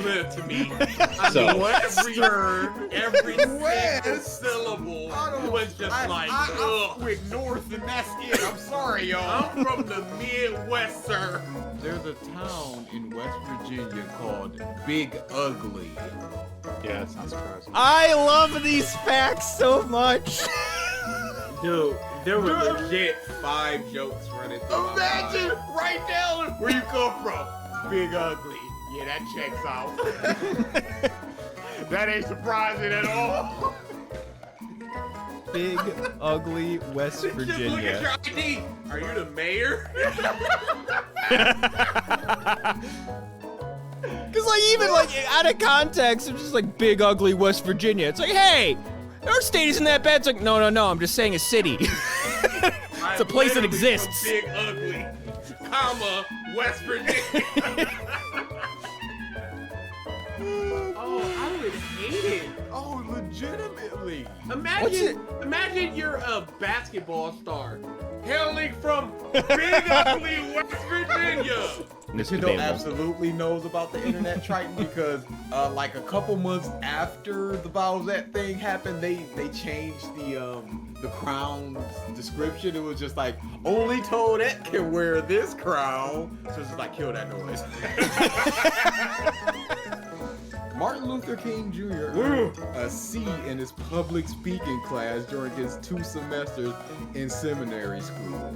explain it to me. I So, mean, every single syllable was just I went north and that's it. I'm sorry, y'all. I'm from the Midwest, sir. There's a town in West Virginia called Big Ugly. yeah, it's not surprising. I love these facts so much. Dude, there were legit 5 jokes running through Imagine my mind. right down where you come from. Big Ugly. Yeah, that checks out. That ain't surprising at all. Big, ugly West Just look at your Virginia. ID. Are you the mayor? Because, like, even, like, out of context, it's just like big, ugly West Virginia. It's like, hey, our state isn't that bad. It's like, no, I'm just saying a city. It's a place that exists. Big ugly, comma, West Virginia. Oh, I would hate it. Oh, legitimately. Imagine you're a basketball star hailing from Big Ugly, West Virginia. Nintendo absolutely knows about the internet Triton because like a couple months after the Bowsette thing happened, they changed the crown's description. It was just like, only Toadette can wear this crown. So it's just like, kill that noise. Martin Luther King Jr. earned a C in his public speaking class during his 2 semesters in seminary school.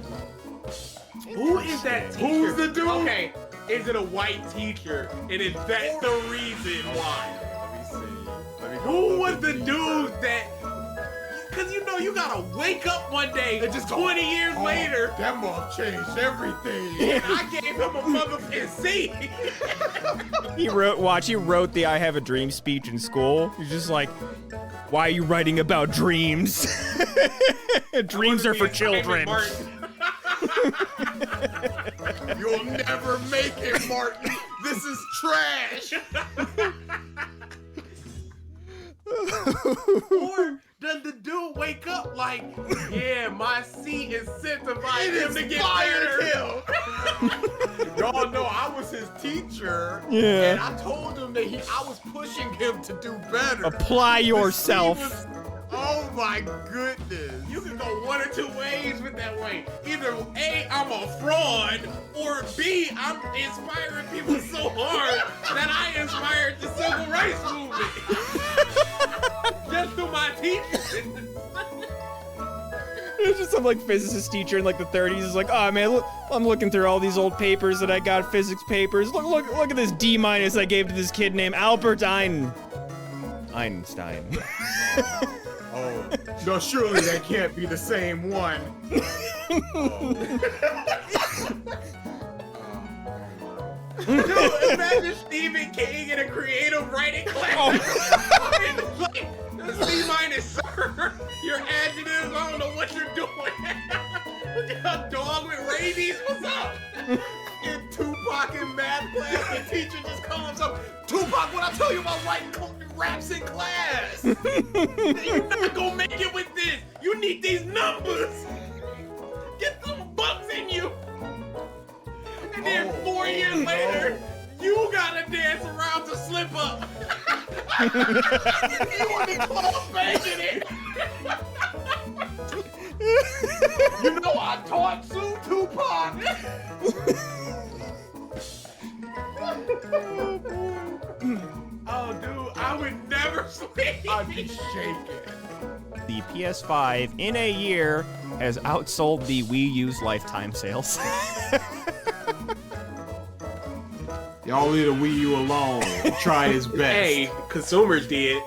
Who is that teacher? Who's the dude? Okay, is it a white teacher? And is that the reason why? Let me see. Let me go Who look was at the these. dude that... Because you know you gotta wake up one day, They just go, 20 years "Oh, later, that move changed everything." and I gave him a motherfucking C. He wrote the I Have a Dream speech in school. He's just like, why are you writing about dreams? Dreams are for children. You'll never make it, Martin. This is trash. Or does the dude wake up like, yeah, my C incentivized him to get better? Y'all know I was his teacher. Yeah. And I told him that I was pushing him to do better. Apply yourself. Oh my goodness. You can go one or two ways with that way. Either A, I'm a fraud, or B, I'm inspiring people so hard that I inspired the civil rights movement. Just through my teaching. It's just some like physicist teacher in like the 30s is like, oh man, look, I'm looking through all these old papers that I got, physics papers. Look at this D- I gave to this kid named Albert Einstein. Oh, no, surely that can't be the same one. Dude, imagine Stephen King in a creative writing class. Like, C- sir, your adjectives, I don't know what you're doing. A dog with rabies, what's up? In Tupac in math class, the teacher just comes up, Tupac, what I tell you about writing raps in class? You're not gonna make it with this. You need these numbers. Get some bucks in you. And then 4 years later, you gotta dance around to slip up. You in the club banging it. You know I taught Sue Tupac. Oh, dude, I would never sleep. I'd be shaking. The PS5 in a year has outsold the Wii U's lifetime sales. Y'all leave the Wii U alone. He tried his best. Hey, consumers did.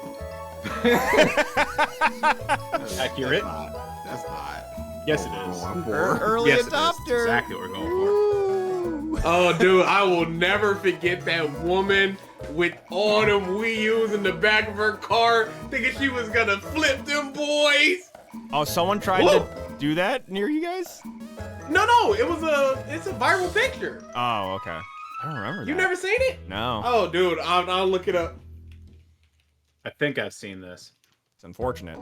Accurate. That's not. Yes, it is. Going for. Early Yes, it is. adopter. Exactly what we're going for. Ooh. Oh, dude, I will never forget that woman with all them Wii U's in the back of her car, thinking she was gonna flip them boys. Oh, someone tried to do that near you guys? No, it's a viral picture. Oh, okay. I don't remember that. You never seen it? No. Oh, dude, I'll look it up. I think I've seen this. It's unfortunate.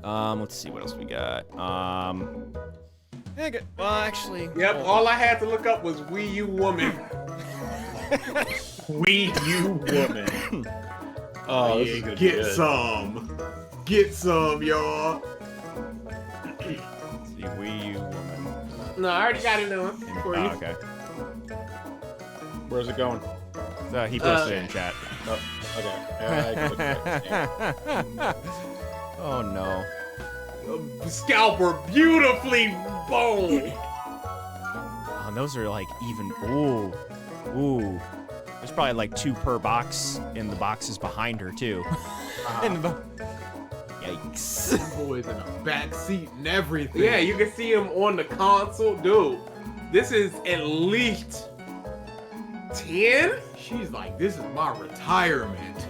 Let's see what else we got. Well, actually. Yep, all I had to look up was Wii U woman. Wii U woman. Oh, this is gonna be Get good. some. Get some, y'all. The Wii U woman. No, I already got it on for you. Okay. Where's it going? He posted it in chat. Oh, okay. I can look at it. Yeah. Oh no. Scalper beautifully boned. Oh, and those are like even. Ooh. There's probably like 2 per box in the boxes behind her too. Yikes. That boy's in a back seat and everything. Yeah, you can see him on the console. Dude, this is at least 10? She's like, this is my retirement.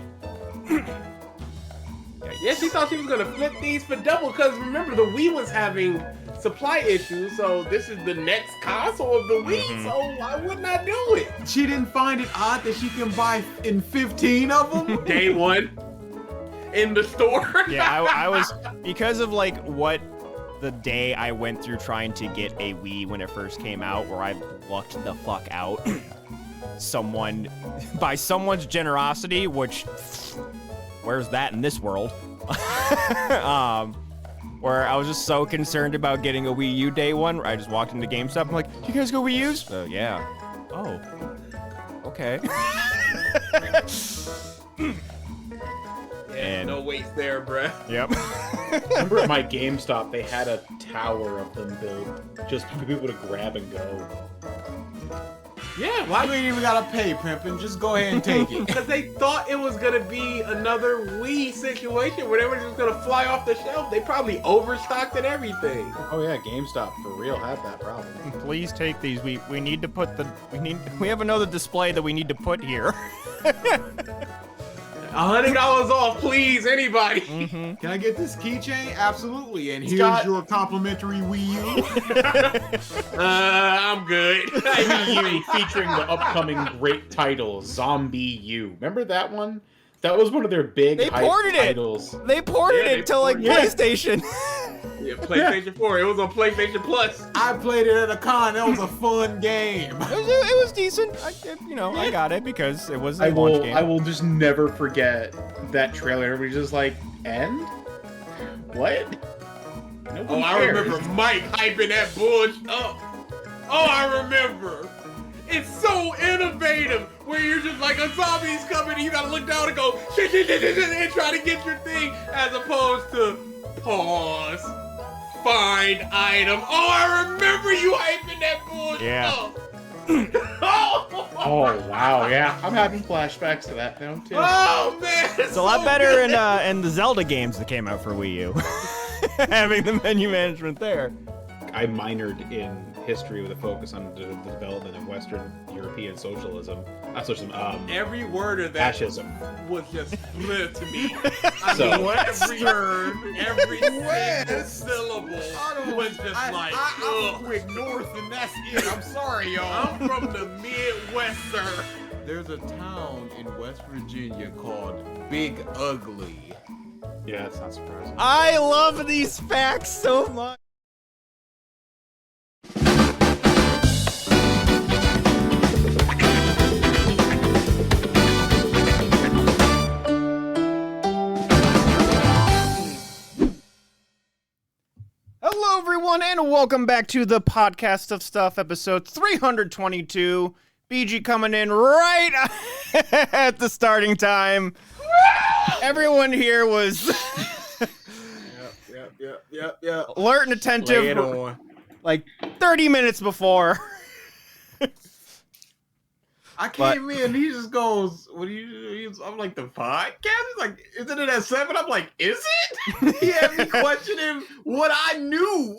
Yeah, she thought she was gonna flip these for double because remember the Wii was having supply issues, so this is the next console of the Wii, so why wouldn't I do it? She didn't find it odd that she can buy in 15 of them? Day one in the store. Yeah, I was, because of like what the day I went through trying to get a Wii when it first came out, where I lucked the fuck out. By someone's generosity, which, where's that in this world? Where I was just so concerned about getting a Wii U day one, where I just walked into GameStop, I'm like, you guys go Wii U's? Yeah. Oh. Okay. Yeah, no waste there, bruh. Yep. Remember at my GameStop, they had a tower of them built just for people to grab and go. Yeah, You why? ain't even gotta pay, pimpin'. Just go ahead and take it. Because they thought it was gonna be another Wii situation where they were just gonna fly off the shelf. They probably overstocked and everything. Oh yeah, GameStop for real had that problem. Please take these. We need to put we have another display that we need to put here. $100 off, please, anybody. Can I get this keychain? Absolutely. And here's got- your complimentary Wii U. I'm good. Wii U featuring the upcoming great title Zombie U. Remember that one? That was one of their big They hype ported it. titles. They ported Yeah, it to like ported it. PlayStation. Yeah, PlayStation 4. It was on PlayStation Plus. I played it at a con. That was a fun game. It was decent. I got it because it was a I launch game. will just never forget that trailer. Everybody's just like, end? What? Nobody Oh, I cares. remember Mike hyping that bullshit up. Oh, I remember. It's so innovative where you're just like a zombie's coming and you gotta look down and go shit, and try to get your thing as opposed to pause, find item. Oh, I remember you hyping that bullshit Yeah. up. Oh, Oh wow, yeah. I'm having flashbacks to that now too. oh man, It's a lot better in the Zelda games that came out for Wii U. Having the menu management there. I minored in history with a focus on the development of Western European socialism. Not socialism, Every word of that fascism. was just clear to me. I So- mean, every word, every single syllable was just like, I'm ugh. quick north and that's it. I'm sorry, y'all. I'm from the Midwest, sir. There's a town in West Virginia called Big Ugly. Yeah, it's not surprising. I love these facts so much. Hello, everyone, and welcome back to the Podcast of Stuff, episode 322. BG coming in right at the starting time. Everyone here was Yep. alert and Lay it attentive on. like 30 minutes before. I came in, he just goes, what do you, I'm like, the podcast? He's like, isn't it at 7? I'm like, is it? He had me questioning what I knew.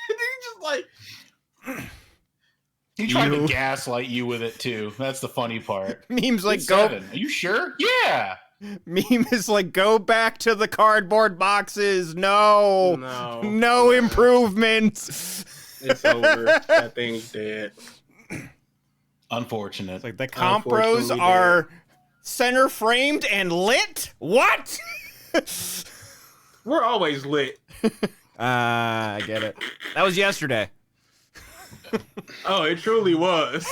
And he just like, He tried to gaslight you with it too. That's the funny part. Memes like It's go. 7. Are you sure? Yeah. Meme is like go back to the cardboard boxes. No No. improvements. It's over. That thing's dead. Unfortunate. Like the compros Unfortunately, are center framed and lit. What? We're always lit. I get it. That was yesterday. Oh, it truly was.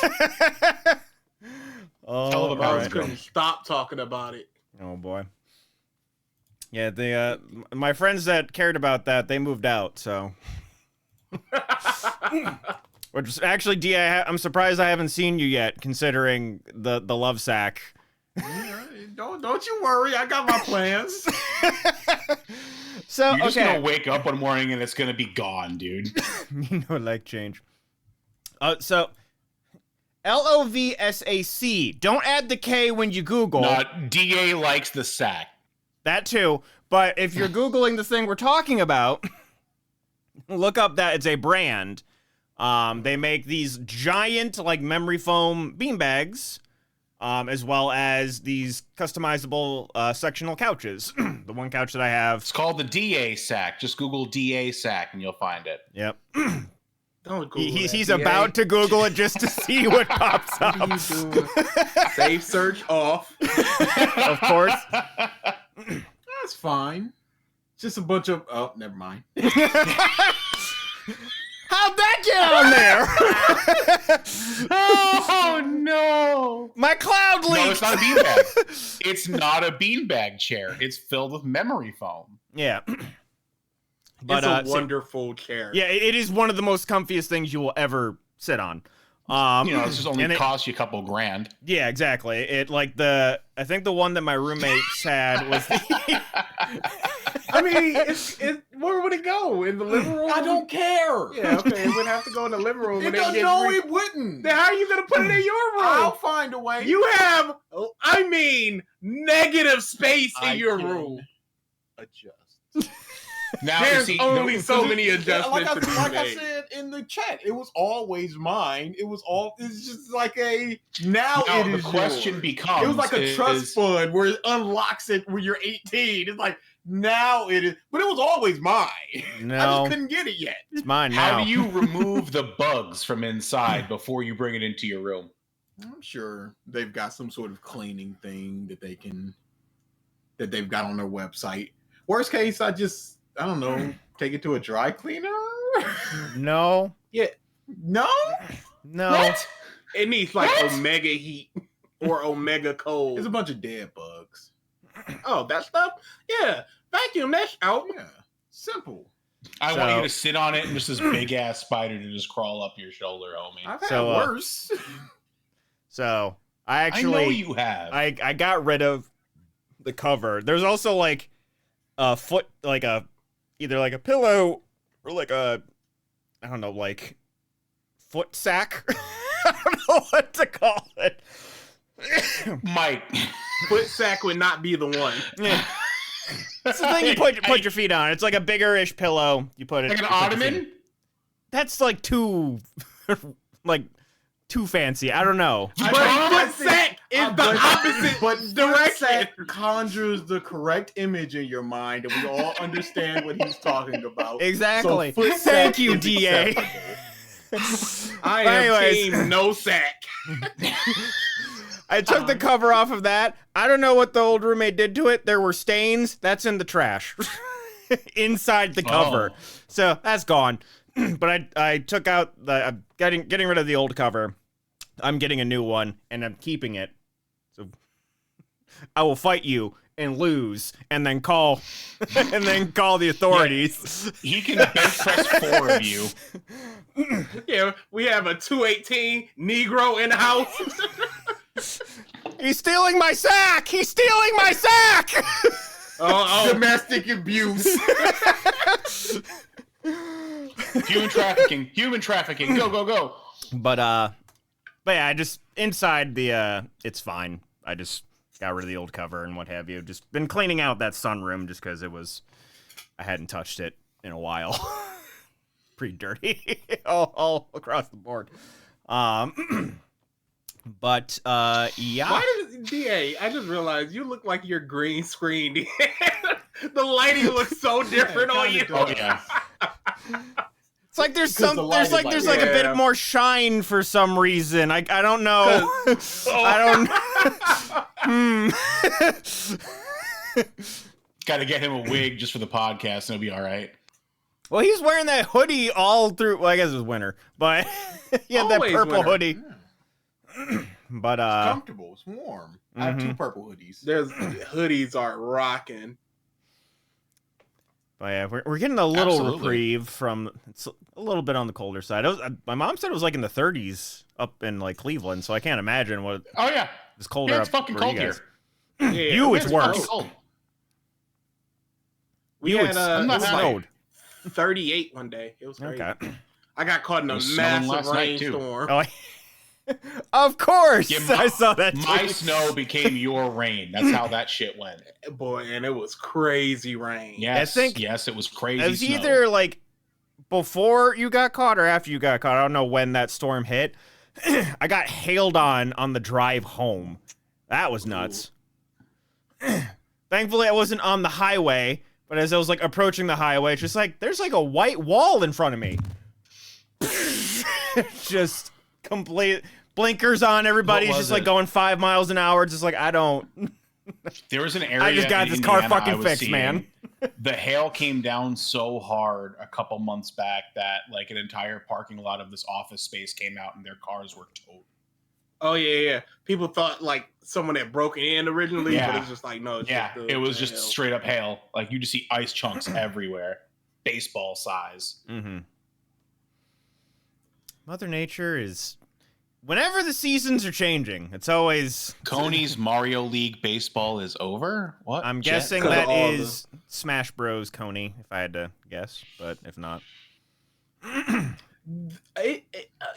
Oh, Hell of a Bobs Right. couldn't stop talking about it. Oh boy. Yeah, the my friends that cared about that, they moved out, so. Which actually, D, I'm surprised I haven't seen you yet, considering the love sack. Don't you worry, I got my plans. So You're just okay, gonna wake up one morning and it's gonna be gone, dude. me no like change. So LOVSAC. Don't add the K when you Google. Not DA likes the sack. That too. But if you're Googling the thing we're talking about, look up that it's a brand. They make these giant, like, memory foam beanbags, as well as these customizable sectional couches. The one couch that I have. It's called the DA sack. Just Google DA sack and you'll find it. Yep. Don't Google He's that, about to Google it just to see what pops up. What are you doing? Save search off. Of course. That's fine. It's just a bunch of. Oh, never mind. How'd that get on there? Oh no! My cloud leaked. No, it's not a beanbag. It's not a beanbag chair. It's filled with memory foam. Yeah. But it's a wonderful chair. Yeah, it is one of the most comfiest things you will ever sit on. It's just only and cost you a couple grand. Yeah, exactly. I think the one that my roommates had was I mean, where would it go? In the living room? I don't care. Yeah, okay. It would have to go in the living room. It doesn't. No, it wouldn't. Then how are you going to put it in your room? I'll find a way. You have, negative space in your room. Adjust. Now There's only so many adjustments to be like I made. said in the chat, it was always mine. It's just like a now it the is question yours. becomes: It was like a trust fund where it unlocks it when you're 18. It's like now it is, but it was always mine. I No, just couldn't get it yet. it's mine now. How do you remove the bugs from inside before you bring it into your room? I'm sure they've got some sort of cleaning thing that they've got on their website. Worst case, I don't know, take it to a dry cleaner. No. No. No. What? It needs like omega heat or omega cold. It's a bunch of dead bugs. Oh, that stuff? Yeah. Vacuum that out. Yeah, simple. I want you to sit on it and just this big ass spider to just crawl up your shoulder, homie. I've had So, worse. So I I know actually you have. I got rid of the cover. There's also like a foot, like either like a pillow or like a, I don't know, like foot sack. I don't know what to call it. Mike. Foot sack would not be the one. Yeah. It's the thing you put your feet on. It's like a bigger-ish pillow. You put it Like an you put your feet ottoman? in. That's like too fancy. I don't know. But foot sack is the opposite direction. That conjures the correct image in your mind, and we all understand what he's talking about. Exactly. So foot Thank sack you, is DA. acceptable. I am Anyways. team no sack. I took the cover off of that. I don't know what the old roommate did to it. There were stains. That's in the trash. Inside the cover. Oh. So that's gone. But I took out I'm getting rid of the old cover. I'm getting a new one and I'm keeping it. So I will fight you and lose and then call the authorities. He can bench press 4 of you. Yeah, we have a 218 Negro in the house. He's stealing my sack! He's stealing my sack! Domestic abuse. Human trafficking. Go. But yeah, I just inside the it's fine. I just got rid of the old cover and what have you. Just been cleaning out that sunroom just because I hadn't touched it in a while. Pretty dirty all across the board. But yeah. Why does DA? I just realized you look like you're green screened. The lighting looks so different on you. Oh yeah. It's like there's Because the light is a bit yeah. more shine for some reason. I don't know. I don't. Got to get him a wig just for the podcast, and it'll be all right. Well, he's wearing that hoodie all through. Well, I guess it was winter, but he had that Always purple winter. hoodie. But It's comfortable. It's warm. I have 2 purple hoodies. There's hoodies are rocking. But yeah, we're getting a little Absolutely. reprieve from. It's a little bit on the colder side. My mom said it was like in the 30s up in like Cleveland, so I can't imagine what Oh yeah, it's colder yeah, it's up fucking where cold you here. guys. Yeah, You, it's fucking worse. cold. We You, had it's I'm it not was mad. like 38 one day. It was crazy. Okay. I got caught in It a was snowing massive last night, too. rainstorm. Oh, of course, Yeah, I saw that. My tweet. snow became your rain. That's how that shit went. Boy, and it was crazy rain. Yes, think yes, it was crazy. It was snow. either like before you got caught or after you got caught. I don't know when that storm hit. I got hailed on the drive home. That was nuts. Thankfully, I wasn't on the highway, but as I was like approaching the highway, it's just like there's like a white wall in front of me. Just complete blinkers on. Everybody's What was just like it? going 5 miles an hour. It's just like I don't. There was an area. I just got in this car Indiana fucking I was fixed, seeing. man. The hail came down so hard a couple months back that like an entire parking lot of this office space came out and their cars were towed. Oh yeah. People thought like someone had broken in originally, but Yeah. it's just like no. It's Yeah, just it was the just hell. straight up hail. Like you just see ice chunks everywhere, baseball size. Mm-hmm. Mother Nature is. Whenever the seasons are changing, it's always. Coney's Mario League baseball is over. What? I'm Jet? guessing 'Cause of that all is Smash Bros. Coney, if I had to guess, but if not.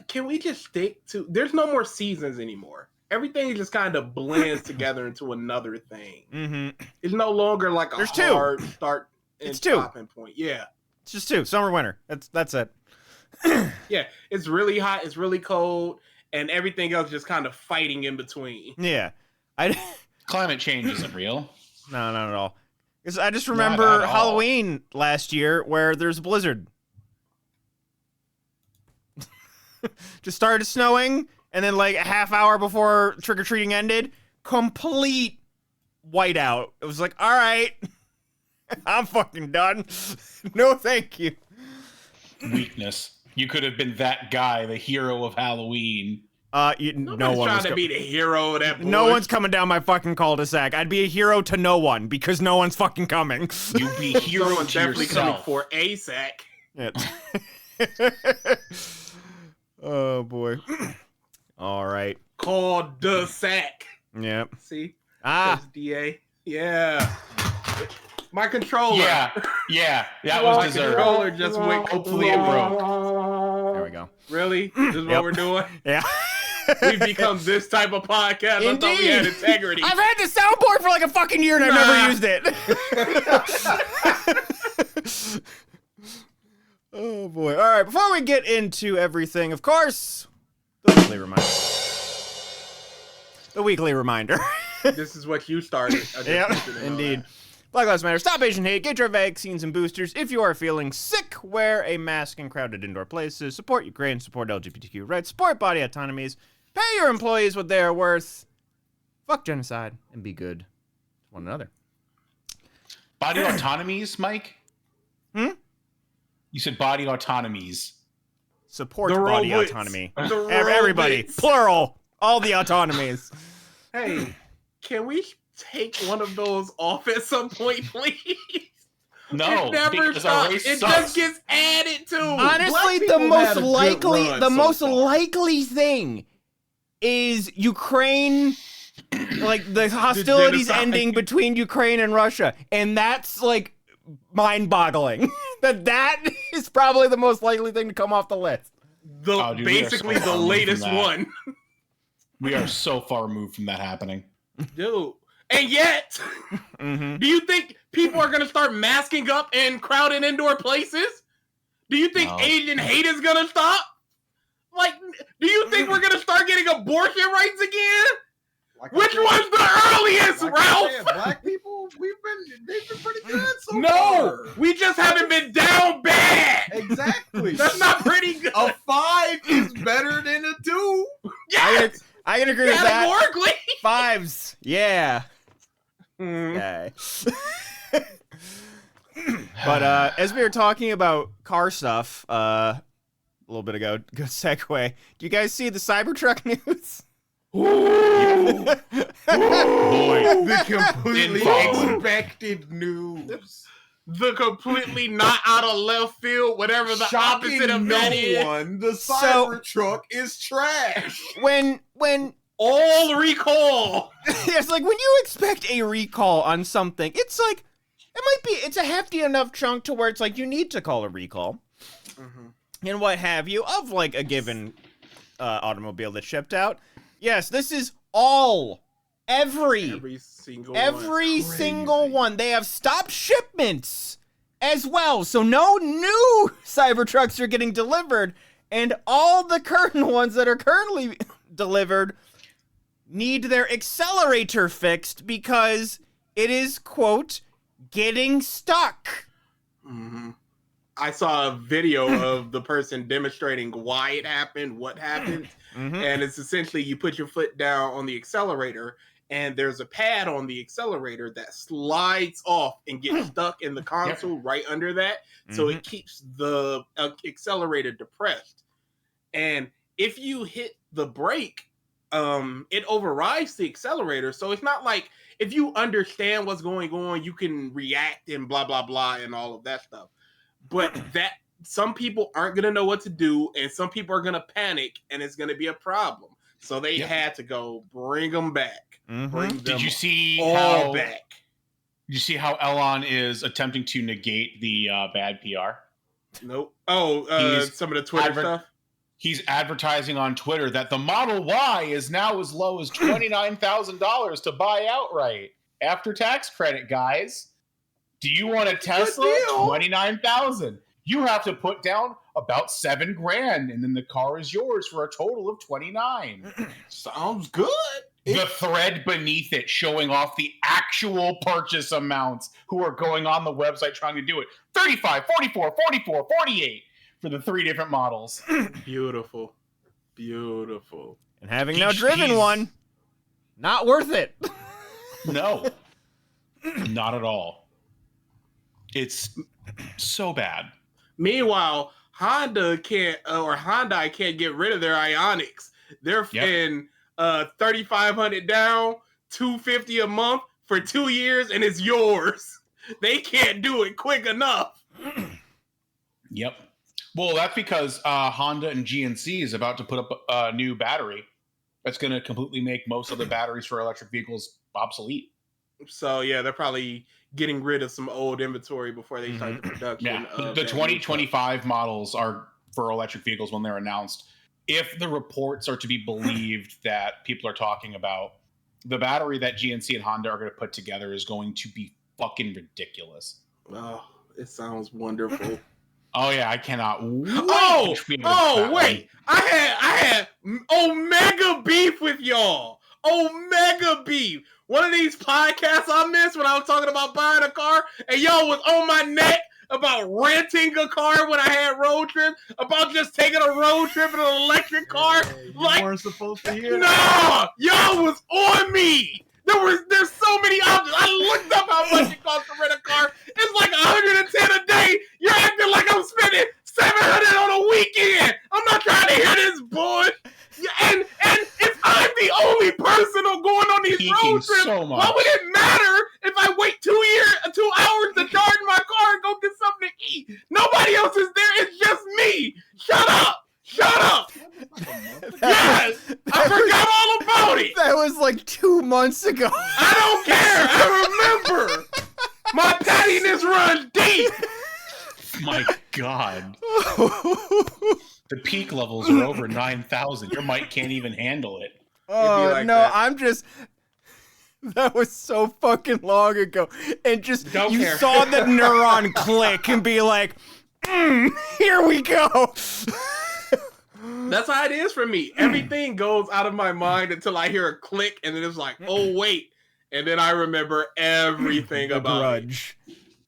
Can we just stick to? There's no more seasons anymore. Everything just kind of blends together into another thing. Mm-hmm. It's no longer like a There's 2. hard start and It's 2. stopping point. Yeah, It's just 2. Summer, winter. That's it. yeah. It's really hot. It's really cold, and everything else just kind of fighting in between. Yeah. Climate change isn't real. No, not at all. 'Cause I just Not remember at all. Halloween last year where there's a blizzard. Just started snowing, and then like a half hour before trick-or-treating ended, complete whiteout. It was like, all right, I'm fucking done. No, thank you. Weakness. You could have been that guy, the hero of Halloween. No Nobody's one trying was to be the hero of that. no bush. one's coming down my fucking cul-de-sac. I'd be a hero to no one because no one's fucking coming. You be hero Someone's to definitely coming yourself. for a sack. Yeah. Oh boy. All right. Called the sack. Yep. See? Ah. That's DA. Yeah. My controller. Yeah, that My was deserved. controller just went. Hopefully it broke. There we go. Really? This is Yep. what we're doing? Yeah. We've become this type of podcast. I thought we had Indeed. integrity. I've had the soundboard for like a fucking year and I've never Nah. used it. Oh boy. All right, before we get into everything, of course, the weekly reminder. The weekly reminder. This is what you started. I just Yeah, want you to know indeed. that. Black Lives Matter. Stop Asian hate. Get your vaccines and boosters. If you are feeling sick, wear a mask in crowded indoor places. Support Ukraine. Support LGBTQ rights. Support body autonomies. Pay your employees what they are worth. Fuck genocide and be good to one another. Body autonomies, Mike? Hmm? You said body autonomies. Support The body robots. autonomy. The Everybody. robots. Plural. All the autonomies. Hey, can we take one of those off at some point, please? No, It never because our stops. race It sucks. just gets added to. Honestly, people the most had a good likely run the so most far. likely thing is Ukraine, like the hostilities genocide. ending between Ukraine and Russia, and that's like mind-boggling. that is probably the most likely thing to come off the list. Oh, dude, we are Basically so the far removed latest from that. one. We are so far removed from that happening. Dude. And yet, Mm-hmm. do you think people are going to start masking up in crowded indoor places? Do you think No. Asian hate is going to stop? Like, do you think we're going to start getting abortion rights again? Like Which I one's the earliest, said, like I Ralph? said, black people, they've been pretty good so No, far. we just haven't been down bad. Exactly. That's not pretty good. A 5 is better than a 2. Yes, I can agree with that. categorically. 5s. Yeah. Mm. Okay. But as we were talking about car stuff a little bit ago, good segue. Do you guys see the Cybertruck news? Ooh. Boy. The completely Info. expected news. The completely not out of left field, whatever the opposite of that is. The So- Cybertruck is trash. when All recall. it's like when you expect a recall on something, it's like it's a hefty enough chunk to where it's like you need to call a recall and what have you of like a given automobile that shipped out. Yes, this is every single one. They have stopped shipments as well, so no new Cybertrucks are getting delivered, and all the current ones that are currently delivered need their accelerator fixed because it is, quote, getting stuck. Mm-hmm. I saw a video of the person demonstrating why it happened, what happened, and it's essentially you put your foot down on the accelerator, and there's a pad on the accelerator that slides off and gets stuck in the console right under that, so it keeps the accelerator depressed. And if you hit the brake, it overrides the accelerator, so it's not like if you understand what's going on, you can react and blah blah blah and all of that stuff. But that some people aren't gonna know what to do, and some people are gonna panic, and it's gonna be a problem. So they had to go bring them back. Bring them Did you see all back? Did you see how Elon is attempting to negate the bad PR? Nope. Oh, some of the Twitter stuff. He's advertising on Twitter that the Model Y is now as low as $29,000 to buy outright after tax credit, guys. Do you want a Tesla? $29,000. You have to put down about $7,000, and then the car is yours for a total of $29,000. Sounds good. The thread beneath it showing off the actual purchase amounts who are going on the website trying to do it. 35, 44, 44, 48 for the 3 different models. Beautiful. Beautiful. And having now driven one, not worth it. No. Not at all. It's so bad. Meanwhile, Hyundai can't get rid of their Ioniqs. They're in $3,500 down, $250 a month for 2 years, and it's yours. They can't do it quick enough. Yep. Well, that's because Honda and GNC is about to put up a new battery that's going to completely make most of the batteries for electric vehicles obsolete. So yeah, they're probably getting rid of some old inventory before they start the production. Yeah, the 2025 models are for electric vehicles when they're announced. If the reports are to be believed that people are talking about, the battery that GNC and Honda are going to put together is going to be fucking ridiculous. Oh, it sounds wonderful. Oh yeah, I cannot wait. Wait. I had Omega beef with y'all. Omega beef. One of these podcasts I missed when I was talking about buying a car, and y'all was on my neck about renting a car when I had road trip, about just taking a road trip in an electric car. You weren't supposed to hear that. No, y'all was on me. There's so many options. I looked up how much it costs to rent a car. It's like $110 a day. You're acting like I'm spending $700 on a weekend. I'm not trying to hear this bullshit. And if I'm the only person going on these road trips, why would it matter if I wait 2 hours to charge my car and go get something to eat? Nobody else is there. It's just me. Shut up. Yes, I forgot all about it. That was like 2 months ago. I don't care. I remember. My tattiness runs deep. My God. The peak levels are over 9,000. Your mic can't even handle it. Oh, like no, that. That was so fucking long ago. And just, Don't you care. saw the neuron click and be like, here we go. That's how it is for me. Everything goes out of my mind until I hear a click, and then it's like, oh, wait. And then I remember everything about Grudge.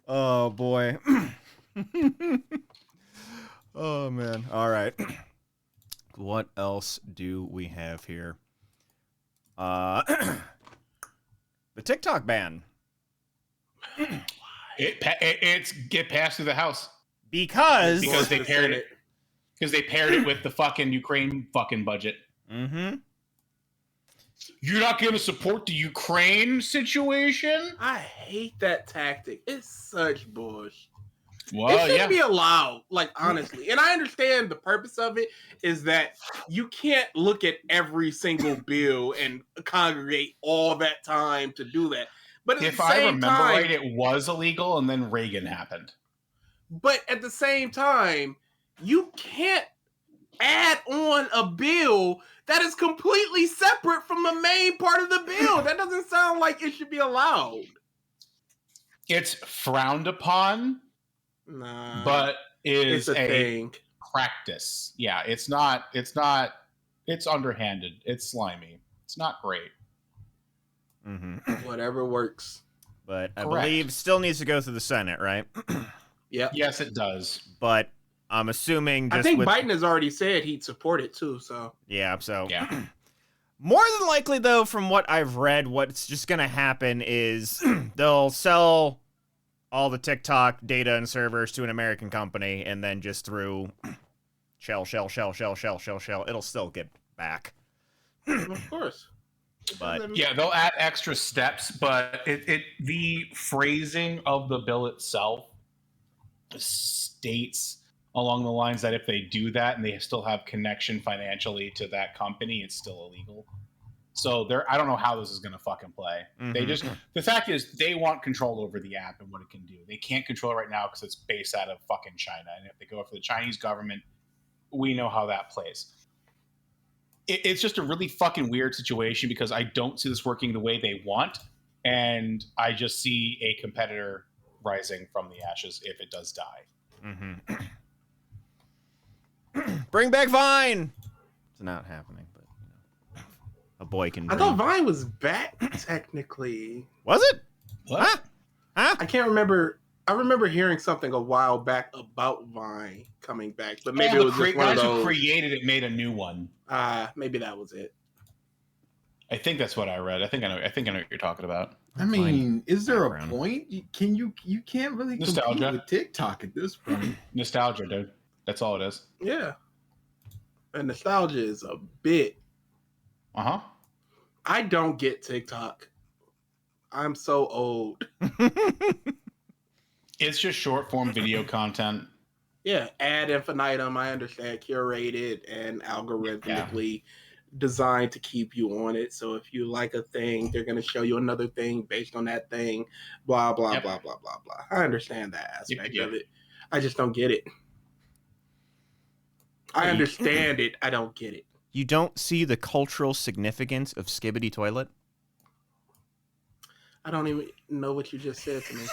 Oh, boy. Oh, man. All right. What else do we have here? The TikTok ban. It's get passed through the House Because they paired it. Because they paired it with the fucking Ukraine fucking budget. Mm-hmm. You're not going to support the Ukraine situation? I hate that tactic. It's such bullshit. Well, It shouldn't be allowed, like, honestly. And I understand the purpose of it is that you can't look at every single bill and congregate all that time to do that. But at If the I same remember time, right, it was illegal, and then Reagan happened. But at the same time, you can't add on a bill that is completely separate from the main part of the bill. That doesn't sound like it should be allowed. It's frowned upon, Nah, but is it's a thing. practice. Yeah, it's underhanded. It's slimy. It's not great. Mm-hmm. Whatever works. But I Correct. believe still needs to go through the Senate, right? Yep. Yes, it does. But I'm assuming just I think with, Biden has already said he'd support it too, so. Yeah, so Yeah. more than likely though, from what I've read, what's just gonna happen is they'll sell all the TikTok data and servers to an American company, and then just through shell, it'll still get back. Of course. But Yeah, they'll add extra steps, but the phrasing of the bill itself states along the lines that if they do that and they still have connection financially to that company, it's still illegal. So I don't know how this is going to fucking play. They just, the fact is they want control over the app and what it can do. They can't control it right now because it's based out of fucking China. And if they go after the Chinese government, we know how that plays. It's just a really fucking weird situation because I don't see this working the way they want. And I just see a competitor rising from the ashes if it does die. bring back Vine. It's not happening, but you know, a boy can. I thought Vine was back technically. Was it? What? Huh? I can't remember. I remember hearing something a while back about Vine coming back, but maybe it was just one of guys who those. created it made a new one. Maybe that was it. I think that's what I read. I think I know what you're talking about. I mean, is there a Background. point? You can't really compete Nostalgia. with TikTok at this point. Nostalgia, dude. That's all it is. Yeah. And nostalgia is a bit. Uh-huh. I don't get TikTok. I'm so old. It's just short form video content. Yeah, ad infinitum. I understand, curated and algorithmically designed to keep you on it. So if you like a thing, they're going to show you another thing based on that thing. Blah blah Yep. blah blah blah blah. I understand that aspect Yep. of it. I just don't get it. I understand it. I don't get it. You don't see the cultural significance of Skibbity Toilet? I don't even know what you just said to me.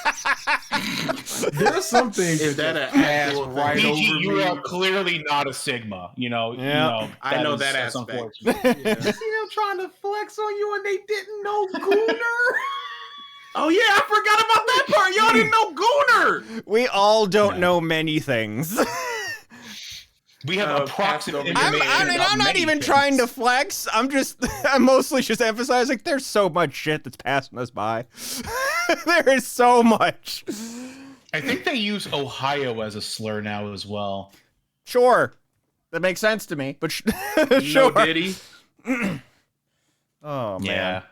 There's some things Is that just an pass actual right thing? over PG, you me. are clearly not a Sigma. You know. I know that that's aspect. unfortunate. Yeah. You see them trying to flex on you and they didn't know Gooner? Oh yeah, I forgot about that part. Y'all didn't know Gooner. We all don't Yeah. know many things. We have approximate I'm- information. I'm about not many even things. trying to flex. I'm mostly just emphasizing there's so much shit that's passing us by. There is so much. I think they use Ohio as a slur now as well. Sure. That makes sense to me, but sure. No Diddy. Oh, man.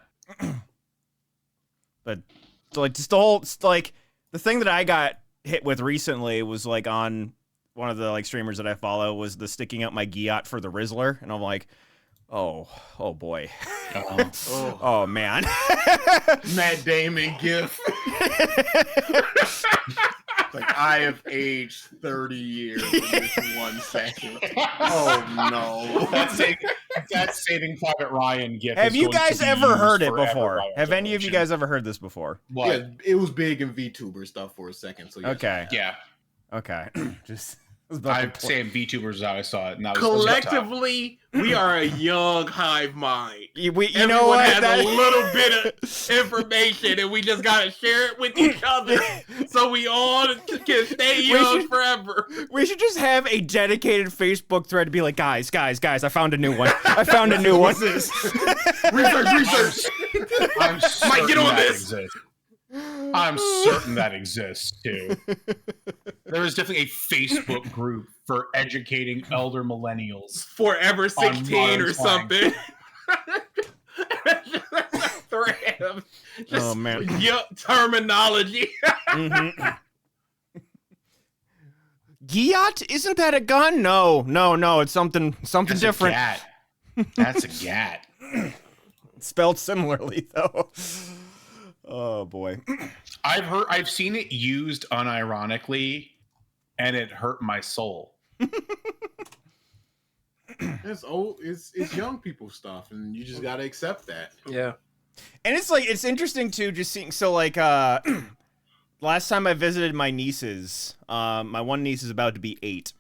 But so, like, just the thing that I got hit with recently was like on one of the like streamers that I follow was the sticking out my Giat for the Rizzler, and I'm like, oh boy, oh man. Matt Damon gif. Like, I have aged 30 years in this 1 second. Oh no. That's Saving Private Ryan gift. Have is you going to guys be ever used heard it forever before? by our Have any of you generation. guys ever heard this before? What? Yeah, it was big in VTuber stuff for a second. So yes, Okay. Yeah. Okay. Just I'd say in VTubers is how I saw it. And that was Collectively, we are a young hive mind. you know Everyone what? has a little bit of information, and we just gotta share it with each other, so we all can stay young forever. We should just have a dedicated Facebook thread to be like, guys, I found a new one. I found a new one. research. I'm certain Mike, get on that this. exists. I'm certain that exists too. There is definitely a Facebook group for educating elder millennials. Forever On 16 modern or slang. something. That's a thread of just Oh, man. terminology. Mm-hmm. Giat? Isn't that a gun? No, it's something That's different. A gat. That's a gat. Spelled similarly though. Oh boy. I've seen it used unironically, and it hurt my soul. It's old. It's young people stuff, and you just gotta accept that. Yeah. And it's interesting too, just seeing. So like, last time I visited my nieces, my one niece is about to be 8,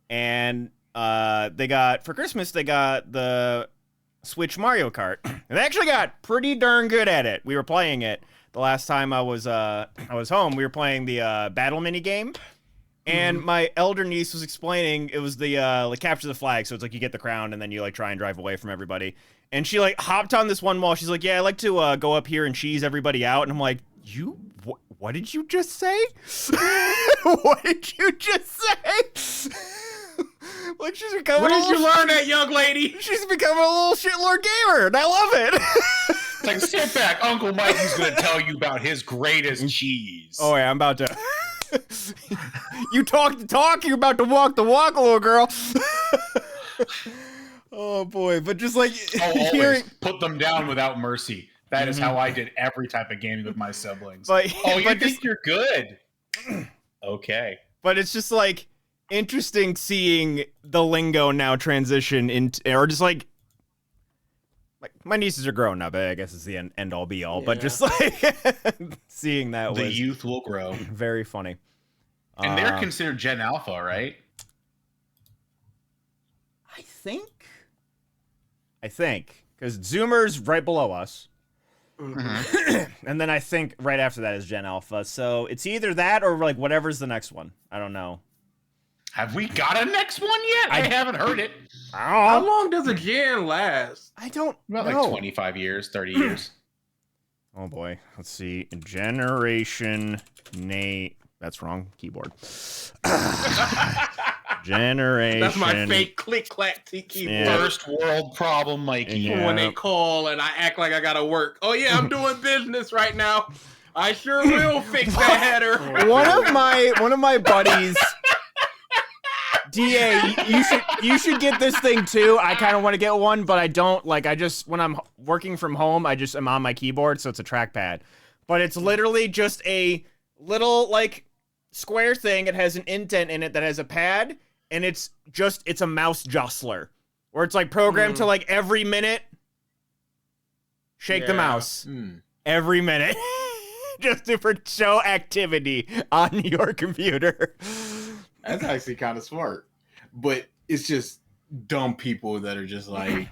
and for Christmas they got the Switch Mario Kart, and they actually got pretty darn good at it. We were playing it the last time I was home. We were playing the battle mini game. And my elder niece was explaining it was the like capture the flag, so it's like you get the crown and then you like try and drive away from everybody. And she like hopped on this one wall. She's like, "Yeah, I like to go up here and cheese everybody out." And I'm like, what did you just say? What did you just say? Like she's becoming. Where did you learn that, young lady? She's becoming a little shitlord gamer, and I love it. It's like, sit back, Uncle Mikey's gonna tell you about his greatest cheese. Oh yeah, I'm about to. You talk the talk, you're about to walk the walk, little girl. Oh boy, but just like always put them down without mercy. That is how I did every type of gaming with my siblings. But, you think you're good? Okay. But it's just like interesting seeing the lingo now transition into, or just like my nieces are grown now, but I guess it's the end all be all. Yeah. But just like seeing that the youth will grow. Very funny. And they're considered Gen Alpha, right? I think because Zoomer's right below us. Mm-hmm. And then I think right after that is Gen Alpha. So it's either that or like whatever's the next one. I don't know. Have we got a next one yet? I haven't heard it. How long does a gen last? I don't know. About like 25 years, 30 years. Oh boy. Let's see. Generation Nate. That's wrong. Keyboard. Generation. That's my fake click-clack keyboard. Yeah. First world problem, Mikey. Yeah. When they call and I act like I gotta work. Oh yeah, I'm doing business right now. I sure will fix that header. One of my buddies. DA, you should get this thing too. I kind of want to get one, but I don't. Like, I just, when I'm working from home, I just am on my keyboard, so it's a trackpad. But it's literally just a little, like, square thing. It has an indent in it that has a pad, and it's a mouse jostler. Where it's, like, programmed to, like, every minute, shake the mouse. Every minute. Just to show activity on your computer. That's actually kind of smart, but it's just dumb people that are just like,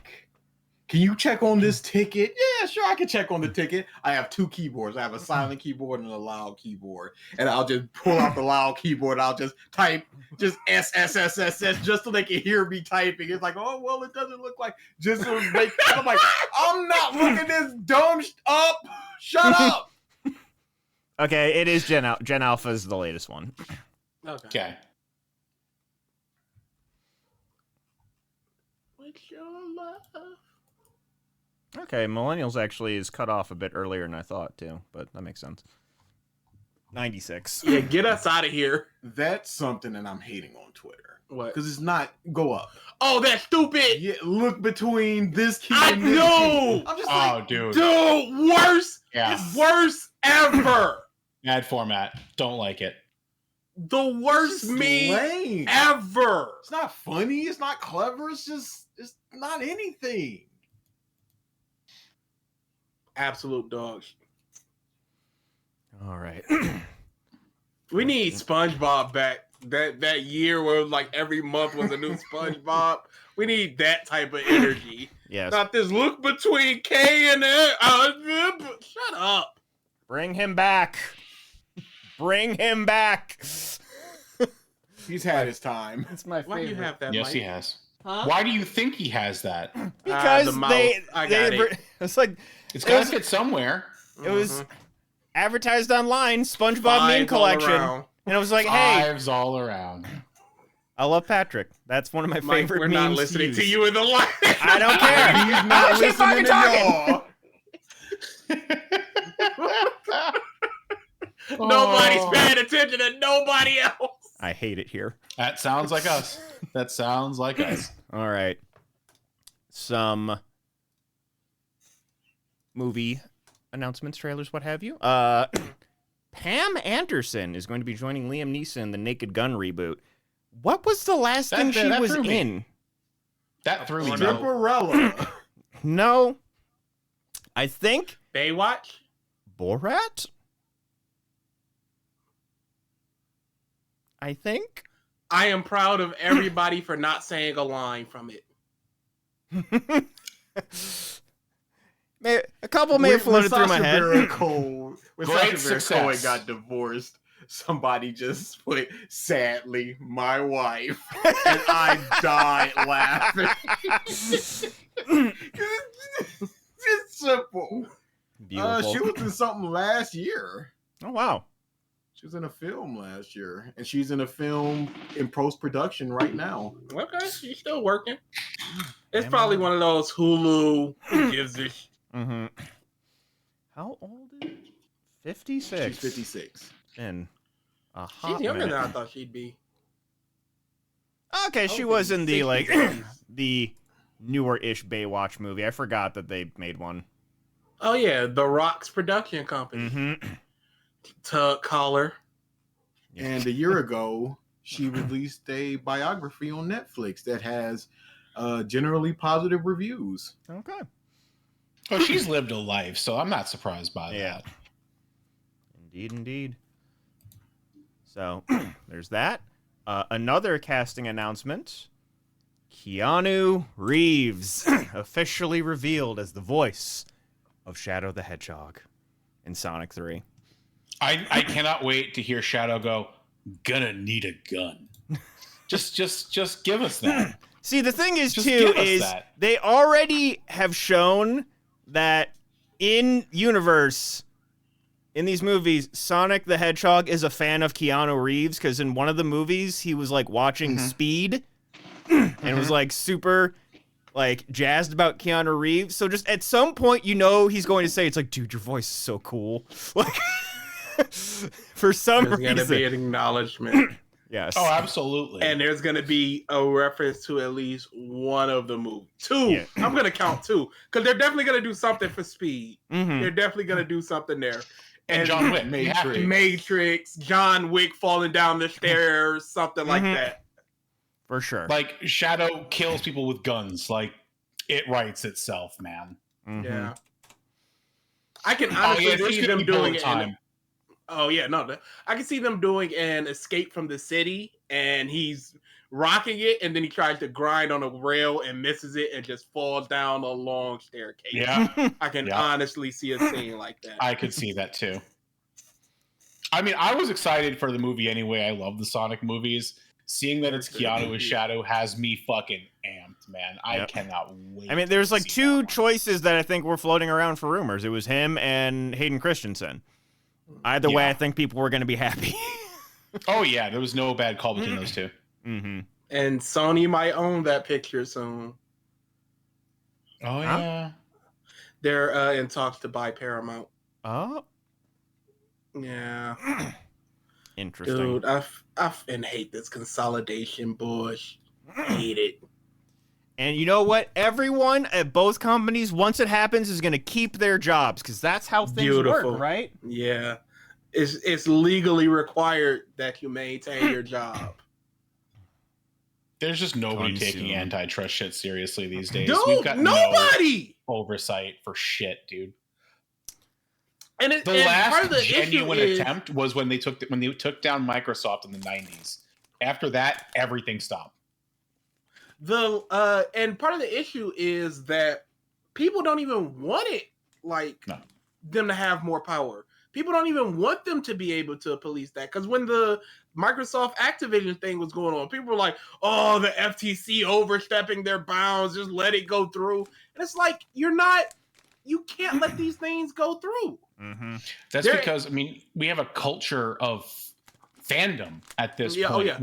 can you check on this ticket? Yeah, sure, I can check on the ticket. I have 2 keyboards. I have a silent keyboard and a loud keyboard, and I'll just pull out the loud keyboard. I'll just type just SSSSS just so they can hear me typing. It's like, oh, well, it doesn't look like just so make. I'm like, I'm not looking this dumb up. Shut up. Okay, it is Gen Alpha is the latest one. Okay. Okay, Millennials actually is cut off a bit earlier than I thought, too, but that makes sense. 96. Yeah, get us out of here. That's something that I'm hating on Twitter. What? Because it's not go up. Oh, that's stupid. Yeah, look between this key I and this know. key. I'm just like, dude. Dude, worse. Yeah. It's worse ever. Ad format. Don't like it. The worst meme ever. It's not funny. It's not clever. It's not anything. Absolute dogs. All right. We need SpongeBob back. That year where like every month was a new SpongeBob. We need that type of energy. Yes. Not this look between K and L. Shut up. Bring him back. Bring him back. He's had his time. It's my favorite. Why do you have that? Yes, Mike? he has. Huh? Why do you think he has that? Because it's like it's got to fit somewhere. It was advertised online, SpongeBob meme collection, and it was like, hey, Fives all around. I love Patrick. That's one of my Mike, favorite we're memes not listening use. to you in the line. I don't care. He's not listening to y'all. Nobody's paying attention to nobody else. I hate it here. That sounds like us. That sounds like us. All right. Some movie announcements, trailers, what have you. Pam Anderson is going to be joining Liam Neeson in the Naked Gun reboot. What was the last thing she was threw me. in? That threw me. Stripperella. No. I think Baywatch? Borat? I think. I am proud of everybody for not saying a line from it. A couple may have floated through my head. When Great Sacha Baron Cohen success. got divorced, somebody just put, sadly, my wife. And I died laughing. It's simple. Beautiful. She was in something last year. Oh, wow. She was in a film last year. And she's in a film in post-production right now. Okay, she's still working. It's probably one of those Hulu who gives a Mm-hmm. How old is she? 56. She's 56. And a hot She's younger minute. than I thought she'd be. Okay, she Okay, was in the 60s. the newer-ish Baywatch movie. I forgot that they made one. Oh yeah, The Rock's production company. Mm-hmm. Tug Collar. And a year ago, she released a biography on Netflix that has generally positive reviews. Okay. Well, she's lived a life, so I'm not surprised by Yeah. that. Indeed. So, there's that. Another casting announcement. Keanu Reeves officially revealed as the voice of Shadow the Hedgehog in Sonic 3. I cannot wait to hear Shadow go, "Gonna need a gun." Just give us that. See, the thing is, Just too, give us is that. they already have shown that in universe, in these movies, Sonic the Hedgehog is a fan of Keanu Reeves, because in one of the movies, he was, like, watching Speed, and was, like, super, like, jazzed about Keanu Reeves. So just at some point, you know he's going to say, it's like, dude, your voice is so cool. Like, for some There's gonna reason. be an acknowledgement. Yes. Oh, absolutely. And there's gonna be a reference to at least one of the movies. Two. Yeah. I'm gonna count two. Because they're definitely gonna do something for Speed. Mhm. They're definitely gonna do something there. and John Wick, you have to. Matrix, John Wick falling down the stairs, something like Mhm. that. For sure. Like Shadow kills people with guns. Like it writes itself, man. Mhm. Yeah. I can Oh honestly yeah, there's see gonna them be doing bullet it. time. Oh yeah, no, I can see them doing an escape from the city, and he's rocking it, and then he tries to grind on a rail and misses it, and just falls down a long staircase. Yeah, I can Yeah. honestly see a scene like that. I could see that too. I mean, I was excited for the movie anyway. I love the Sonic movies. Seeing that it's Keanu as Shadow has me fucking amped, man. I Yep. cannot wait. I mean, there's to like see two that one. choices that I think were floating around for rumors. It was him and Hayden Christensen. Either way, Yeah. I think people were going to be happy. Oh yeah, there was no bad call between those two. Mm-hmm. And Sony might own that picture soon. Oh yeah. They're in talks to buy Paramount. Oh, Yeah. interesting. Dude, I f***ing hate this consolidation bush. Hate it. And you know what? Everyone at both companies, once it happens, is going to keep their jobs because that's how things Beautiful. work, right? Yeah. It's legally required that you maintain your job. There's just nobody Consume. taking antitrust shit seriously these days. Dude, We've got nobody! no oversight for shit, dude. And The and last part of the genuine issue is, attempt was when they took down Microsoft in the 90s. After that, everything stopped. and part of the issue is that people don't even want it No. them to have more power. People don't even want them to be able to police that. Because when the Microsoft Activision thing was going on, people were like, oh, the FTC overstepping their bounds, just let it go through. And it's like, you can't let these things go through. Mm-hmm. That's There- because, I mean, we have a culture of fandom at this Yeah, oh, point. yeah.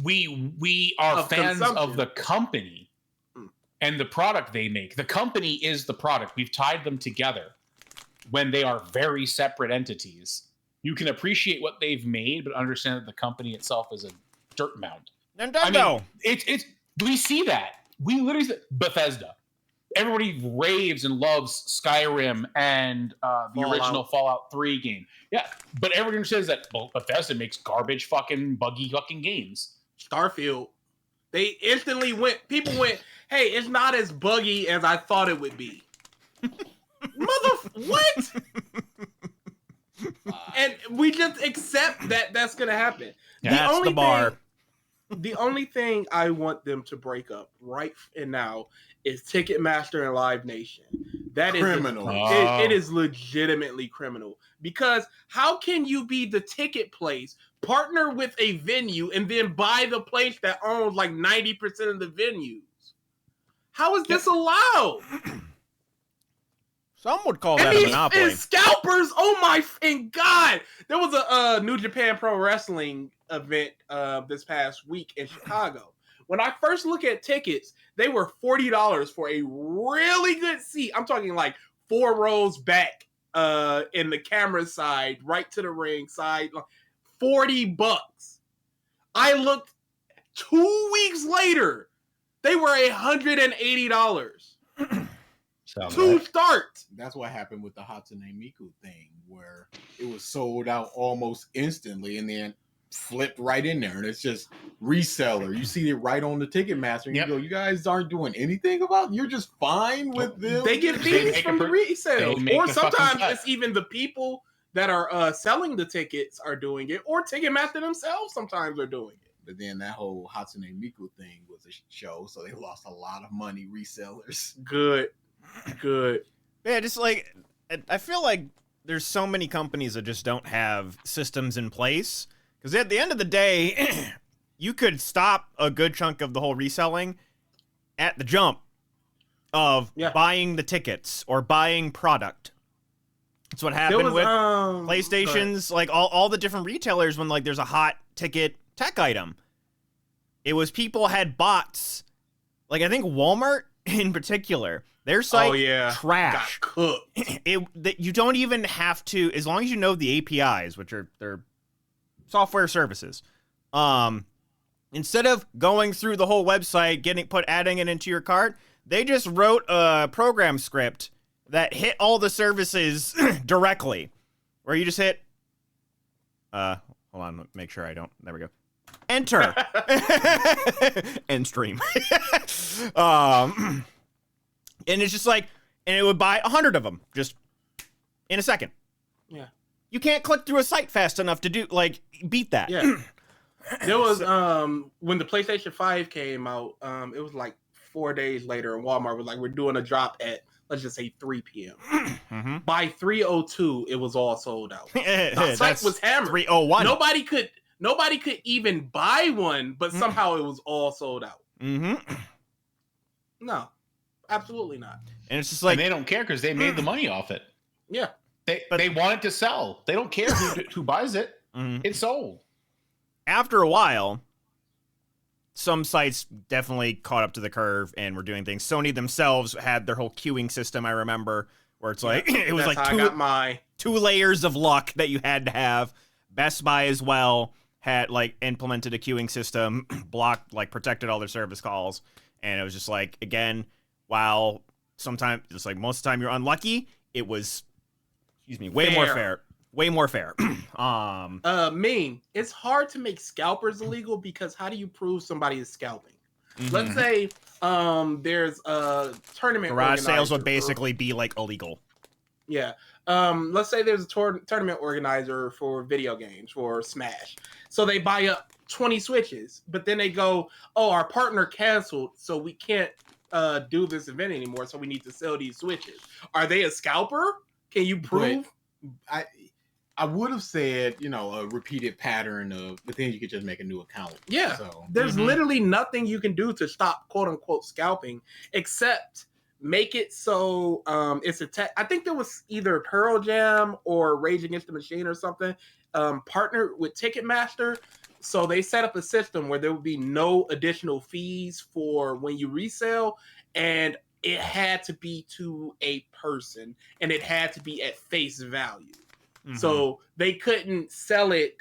we are Of fans consumption. of the company and the product they make. The company is the product. We've tied them together when they are very separate entities. You can appreciate what they've made, but understand that the company itself is a dirt mound. Nintendo. I mean, it's we see that. We literally Bethesda. Everybody raves and loves Skyrim and the original Fallout 3 game. Yeah, but everyone says that Bethesda makes garbage, fucking buggy, fucking games. Starfield. They instantly went. People went, "Hey, it's not as buggy as I thought it would be." What? And we just accept that that's gonna happen. That's the bar. The only thing I want them to break up right now is Ticketmaster and Live Nation. That is criminal. It is legitimately criminal, because how can you be the ticket place, partner with a venue, and then buy the place that owns like 90% of the venues? How is this allowed? Some would call that a monopoly. And scalpers, oh my God. There was a New Japan Pro Wrestling event this past week in Chicago. When I first looked at tickets, they were $40 for a really good seat. I'm talking like 4 rows back in the camera side, right to the ring side. $40. I looked 2 weeks later, they were $180 to start. That's what happened with the Hatsune Miku thing, where it was sold out almost instantly and then flipped right in there, and it's just reseller. You see it right on the Ticketmaster, and you go, "You guys aren't doing anything about it? You're just fine with them." They get fees from the resale, or sometimes cut. it's even the people that are selling the tickets are doing it, or Ticketmaster themselves sometimes are doing it. But then that whole Hatsune Miku thing was a show, so they lost a lot of money, resellers. Good. Yeah, just like, I feel like there's so many companies that just don't have systems in place. Because at the end of the day, you could stop a good chunk of the whole reselling at the jump of buying the tickets or buying product. That's what happened with PlayStation's, like all the different retailers when like there's a hot ticket tech item. It was people had bots. Like I think Walmart in particular, their site trash. Got cooked. You don't even have to, as long as you know the APIs, which are their software services. Instead of going through the whole website, adding it into your cart, they just wrote a program script that hit all the services directly, where you just hit, hold on, make sure I don't, there we go. Enter. End stream. And it's just like, and it would buy 100 of them just in a second. Yeah. You can't click through a site fast enough to beat that. Yeah. There was, when the PlayStation 5 came out, it was like 4 days later, and Walmart was like, we're doing a drop at, let's just say 3 p.m. Mm-hmm. By 3:02, it was all sold out. The site was hammered. 3:01. Nobody could even buy one, but somehow it was all sold out. Mm-hmm. No, absolutely not. And it's just like, and they don't care because they made the money off it. Yeah. They want it to sell. They don't care who buys it. Mm-hmm. It's sold. After a while, some sites definitely caught up to the curve and were doing things. Sony themselves had their whole queuing system, I remember, where it's like, it was like two layers of luck that you had to have. Best Buy as well had like implemented a queuing system, protected all their service calls. And it was just like, again, while sometimes it's like most of the time you're unlucky, it was, way more fair. Way more fair. It's hard to make scalpers illegal because how do you prove somebody is scalping? Mm-hmm. Let's say there's a tournament. Garage sales would basically be like illegal. Yeah. Let's say there's a tournament organizer for video games, for Smash. So they buy up 20 Switches, but then they go, oh, our partner canceled, so we can't do this event anymore, so we need to sell these Switches. Are they a scalper? Can you prove? I would have said, a repeated pattern but then you could just make a new account. Yeah. So there's literally nothing you can do to stop quote unquote scalping except make it so it's I think there was either Pearl Jam or Rage Against the Machine or something partnered with Ticketmaster So they set up a system where there would be no additional fees for when you resell, and it had to be to a person, and it had to be at face value. Mhm. So they couldn't sell it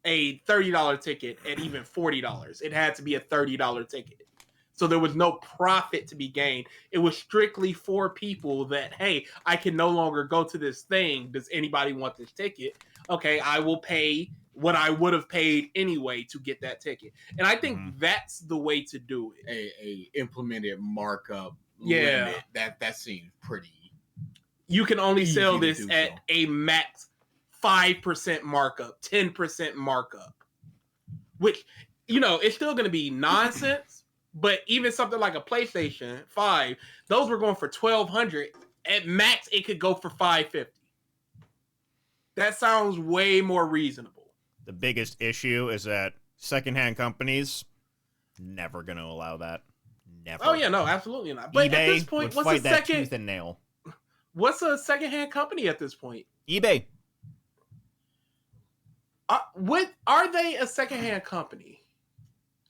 a $30 ticket at even $40. It had to be a $30 ticket. So there was no profit to be gained. It was strictly for people that, hey, I can no longer go to this thing. Does anybody want this ticket? Okay, I will pay what I would have paid anyway to get that ticket. And I think that's the way to do it. A implemented markup Yeah. limit. That seems pretty. You can only Easy sell to this do at so. a max 5% markup, 10% markup, which, it's still going to be nonsense. But even something like a PlayStation 5, those were going for $1,200. At max, it could go for $550. That sounds way more reasonable. The biggest issue is that secondhand companies never going to allow that. Never. Oh yeah, no, absolutely not. But eBay at this point, would fight that tooth and nail. What's a secondhand company at this point? eBay. What are they a secondhand company?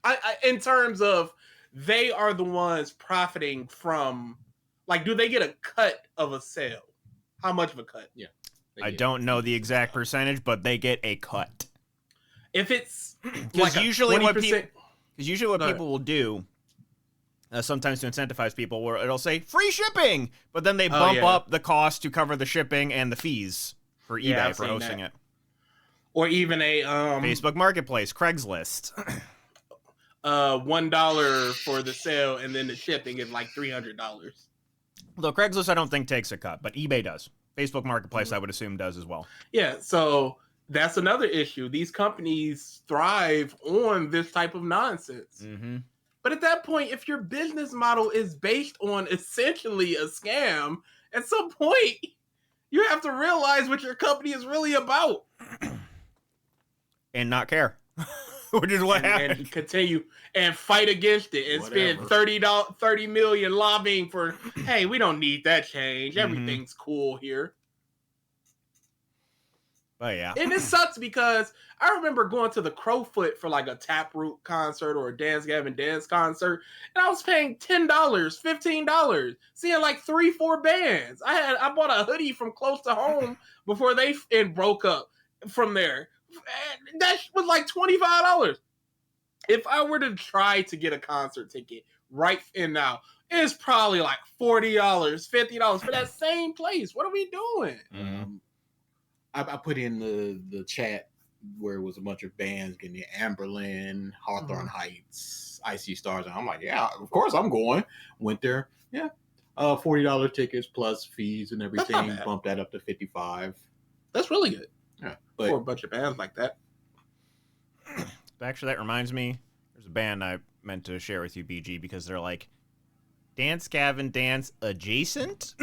I in terms of they are the ones profiting from, like, do they get a cut of a sale? How much of a cut? Yeah. I don't know the exact percentage, but they get a cut. If it's Because like usually what Go ahead. people will do, sometimes to incentivize people, where it'll say free shipping, but then they bump up the cost to cover the shipping and the fees for eBay I've for seen hosting that. it. Or even a Facebook Marketplace, Craigslist. $1 for the sale, and then the shipping is like $300. Though Craigslist, I don't think takes a cut, but eBay does. Facebook Marketplace, I would assume, does as well. Yeah, so that's another issue. These companies thrive on this type of nonsense. Mm-hmm. But at that point, if your business model is based on essentially a scam, at some point, you have to realize what your company is really about. And not care. Which is what happened. And continue and fight against it and spend $30 million lobbying for, hey, we don't need that change. Everything's cool here. But yeah. And it sucks because I remember going to the Crowfoot for like a Taproot concert or a Dance Gavin Dance concert, and I was paying $10, $15, seeing like 3-4 bands. I bought a hoodie from close to home before they broke up from there. And that was like $25. If I were to try to get a concert ticket right in now, it's probably like $40, $50 for that same place. What are we doing? I put in the chat where it was a bunch of bands getting the Amberlin, Hawthorne Heights, Icy Stars, and I'm like, yeah, of course I'm going. Went there, yeah, $40 tickets plus fees and everything. Bumped that up to $55. That's really good. Yeah, for a bunch of bands like that. Actually, that reminds me, there's a band I meant to share with you, BG, because they're like Dance Gavin Dance adjacent.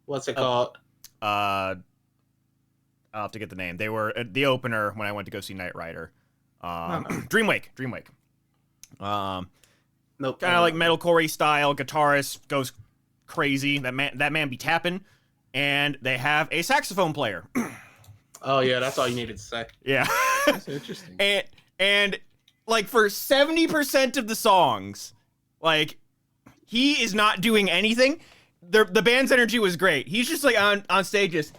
What's it called? I'll have to get the name. They were the opener when I went to go see Knight Rider. Dreamwake. Nope. Kind of like metalcore style. Guitarist goes crazy. That man be tapping, and they have a saxophone player. Oh yeah, that's all you needed to say. Yeah. That's interesting. And like for 70% of the songs, like he is not doing anything. The band's energy was great. He's just like on stage just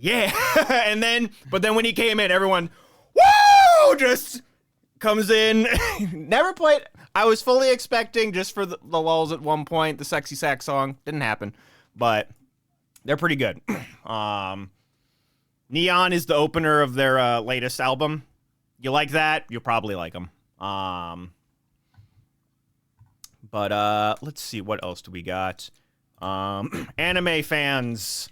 yeah. But then when he came in, everyone woo just comes in. Never played. I was fully expecting just for the lulls at one point the sexy sax song. Didn't happen, but they're pretty good. Neon is the opener of their latest album. You like that? You'll probably like them. But let's see, what else do we got? Anime fans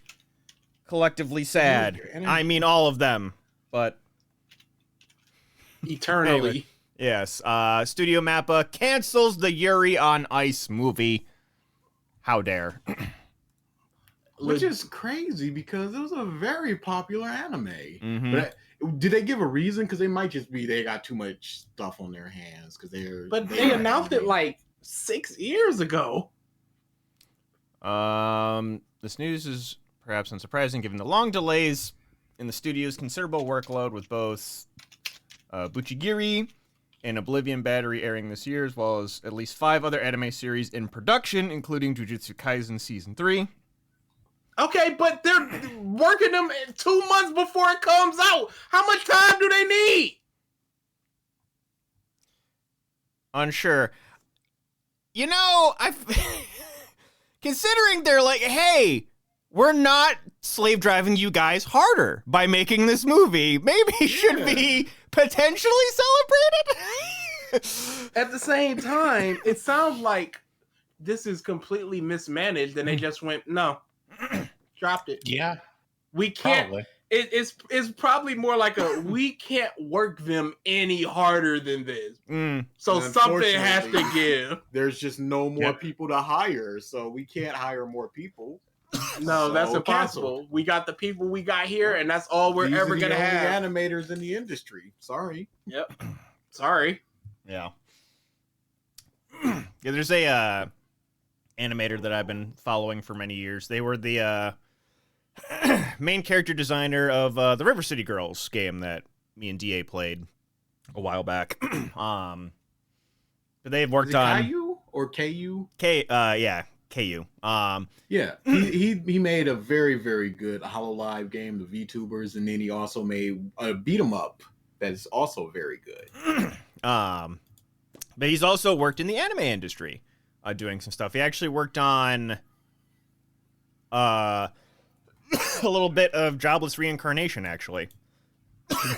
collectively sad. I mean, all of them, but Eternally. Anyway, yes. Studio Mappa cancels the Yuri on Ice movie. How dare? Which is crazy because it was a very popular anime. Mm-hmm. But did they give a reason? Because they might just be they got too much stuff on their hands. Because they announced it like 6 years ago. This news is perhaps unsurprising given the long delays in the studio's considerable workload with both Buchigiri and Oblivion Battery airing this year, as well as at least 5 other anime series in production, including Jujutsu Kaisen Season 3. Okay, but they're working them 2 months before it comes out. How much time do they need? Unsure. You know, considering they're like, hey, we're not slave driving you guys harder by making this movie, maybe it should be potentially celebrated. At the same time, it sounds like this is completely mismanaged and they just went, no, dropped it. Yeah, We can't. probably. It's probably more like we can't work them any harder than this. So something has to give. There's just no more Yep. people to hire, so we can't hire more people. No, So, that's impossible. canceled. We got the people we got here, and that's all we're These ever are the gonna only have. animators in the industry. Sorry. Yep. Sorry. Yeah. Yeah, there's a animator that I've been following for many years. They were the main character designer of the River City Girls game that me and DA played a while back. But they've worked Is it on Caillou or KU? KU. Yeah, he made a very, very good HoloLive game, the VTubers, and then he also made a beat 'em up that is also very good. But he's also worked in the anime industry, doing some stuff. He actually worked on a little bit of Jobless Reincarnation, actually.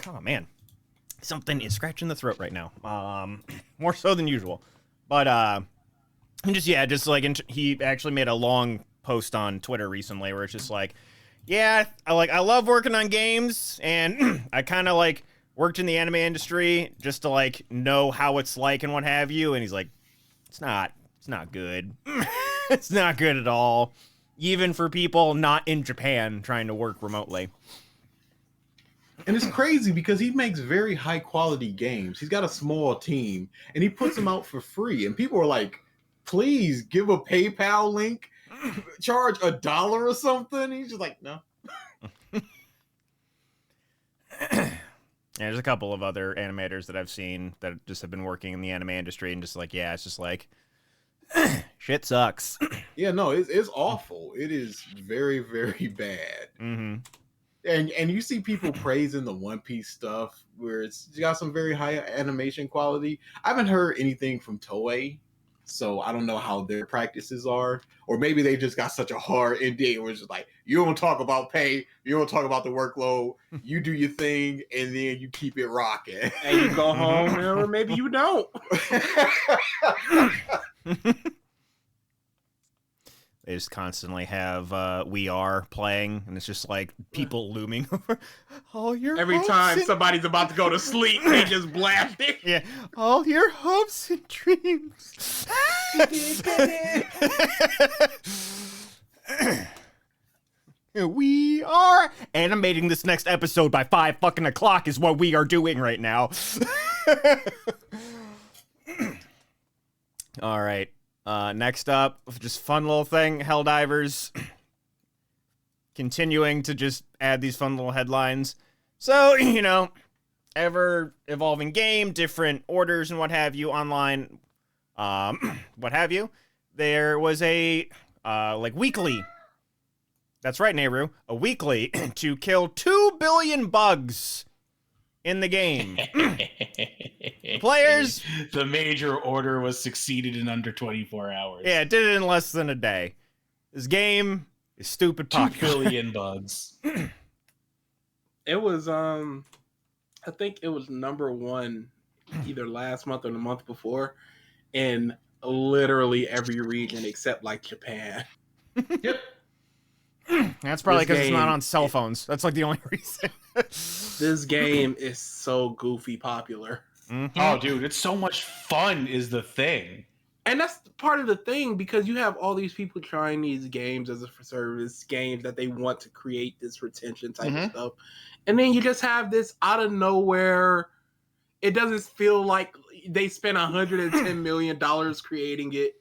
Oh man, something is scratching the throat right now. More so than usual. But he actually made a long post on Twitter recently where it's just like, yeah, I love working on games, and I kind of like worked in the anime industry just to like know how it's like and what have you. And he's like, it's not good. It's not good at all. Even for people not in Japan trying to work remotely. And it's crazy because he makes very high quality games. He's got a small team and he puts them out for free. And people are like, please give a PayPal link, charge $1 or something. He's just like, no. There's a couple of other animators that I've seen that just have been working in the anime industry and just like, yeah, it's just like, shit sucks. Yeah, no, it's awful. It is very, very bad. Mm-hmm. And you see people praising the One Piece stuff where it's got some very high animation quality. I haven't heard anything from Toei, so I don't know how their practices are. Or maybe they just got such a hard NDA where it's just like, you don't talk about pay, you don't talk about the workload, you do your thing, and then you keep it rocking. And you go home, or maybe you don't. They just constantly have We Are playing, and it's just like people looming over all your Every hopes time and- somebody's about to go to sleep, they just blast it. Yeah, all your hopes and dreams. We are animating this next episode by 5 fucking o'clock is what we are doing right now. All right. Next up, just fun little thing, Helldivers. Continuing to just add these fun little headlines. So, ever evolving game, different orders and what have you online, what have you. There was a weekly. That's right, Nehru. A weekly to kill 2 billion bugs in the game. Players. The major order was succeeded in under 24 hours. Yeah, it did it in less than a day. This game is stupid 2 popular. billion bugs. It was, I think it was number 1 either last month or the month before in literally every region except like Japan. Yep. That's probably This because it's not game- on cell phones. That's like the only reason. This game is so goofy popular. Mhm. Oh, dude, it's so much fun is the thing. And that's part of the thing because you have all these people trying these games as a service, games that they want to create this retention type of stuff. And then you just have this out of nowhere. It doesn't feel like they spent $110 million creating it.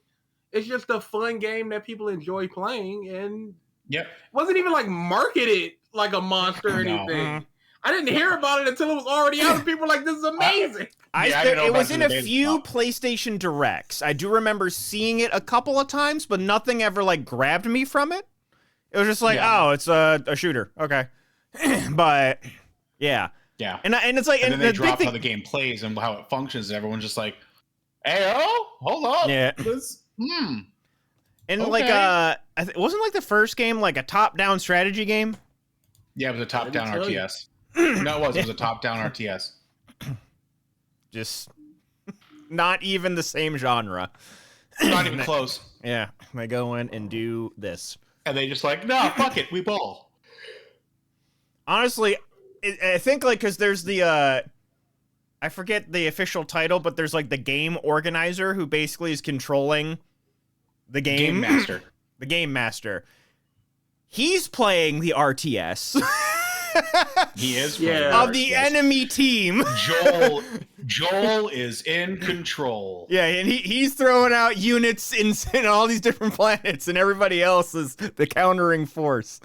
It's just a fun game that people enjoy playing. And Yep. it wasn't even like marketed like a monster or No. anything. I didn't hear about it until it was already out, and people were like, "This is amazing." I didn't know It about was it in until a the day few it dropped. PlayStation Directs. I do remember seeing it a couple of times, but nothing ever like grabbed me from it. It was just like, Yeah. oh, it's a shooter. Okay. But yeah. Yeah. And it's like, And then they the big drop thing, how the game plays and how it functions, and everyone's just like, "Hey, oh, hold up, Yeah. this, and okay. like it wasn't like the first game like a top-down strategy game. yeah, it was a top-down tell you. RTS. No, it was a top-down RTS. Just not even the same genre. Not even close. Yeah, they go in and do this. And they just like, nah, fuck it, we ball. Honestly, I think like because there's the I forget the official title, but there's like the game organizer who basically is controlling the game. Game master. The game master. He's playing the RTS He is. Yeah. playing of the RTS. enemy team. Joel is in control. Yeah, and he's throwing out units in all these different planets, and everybody else is the countering force.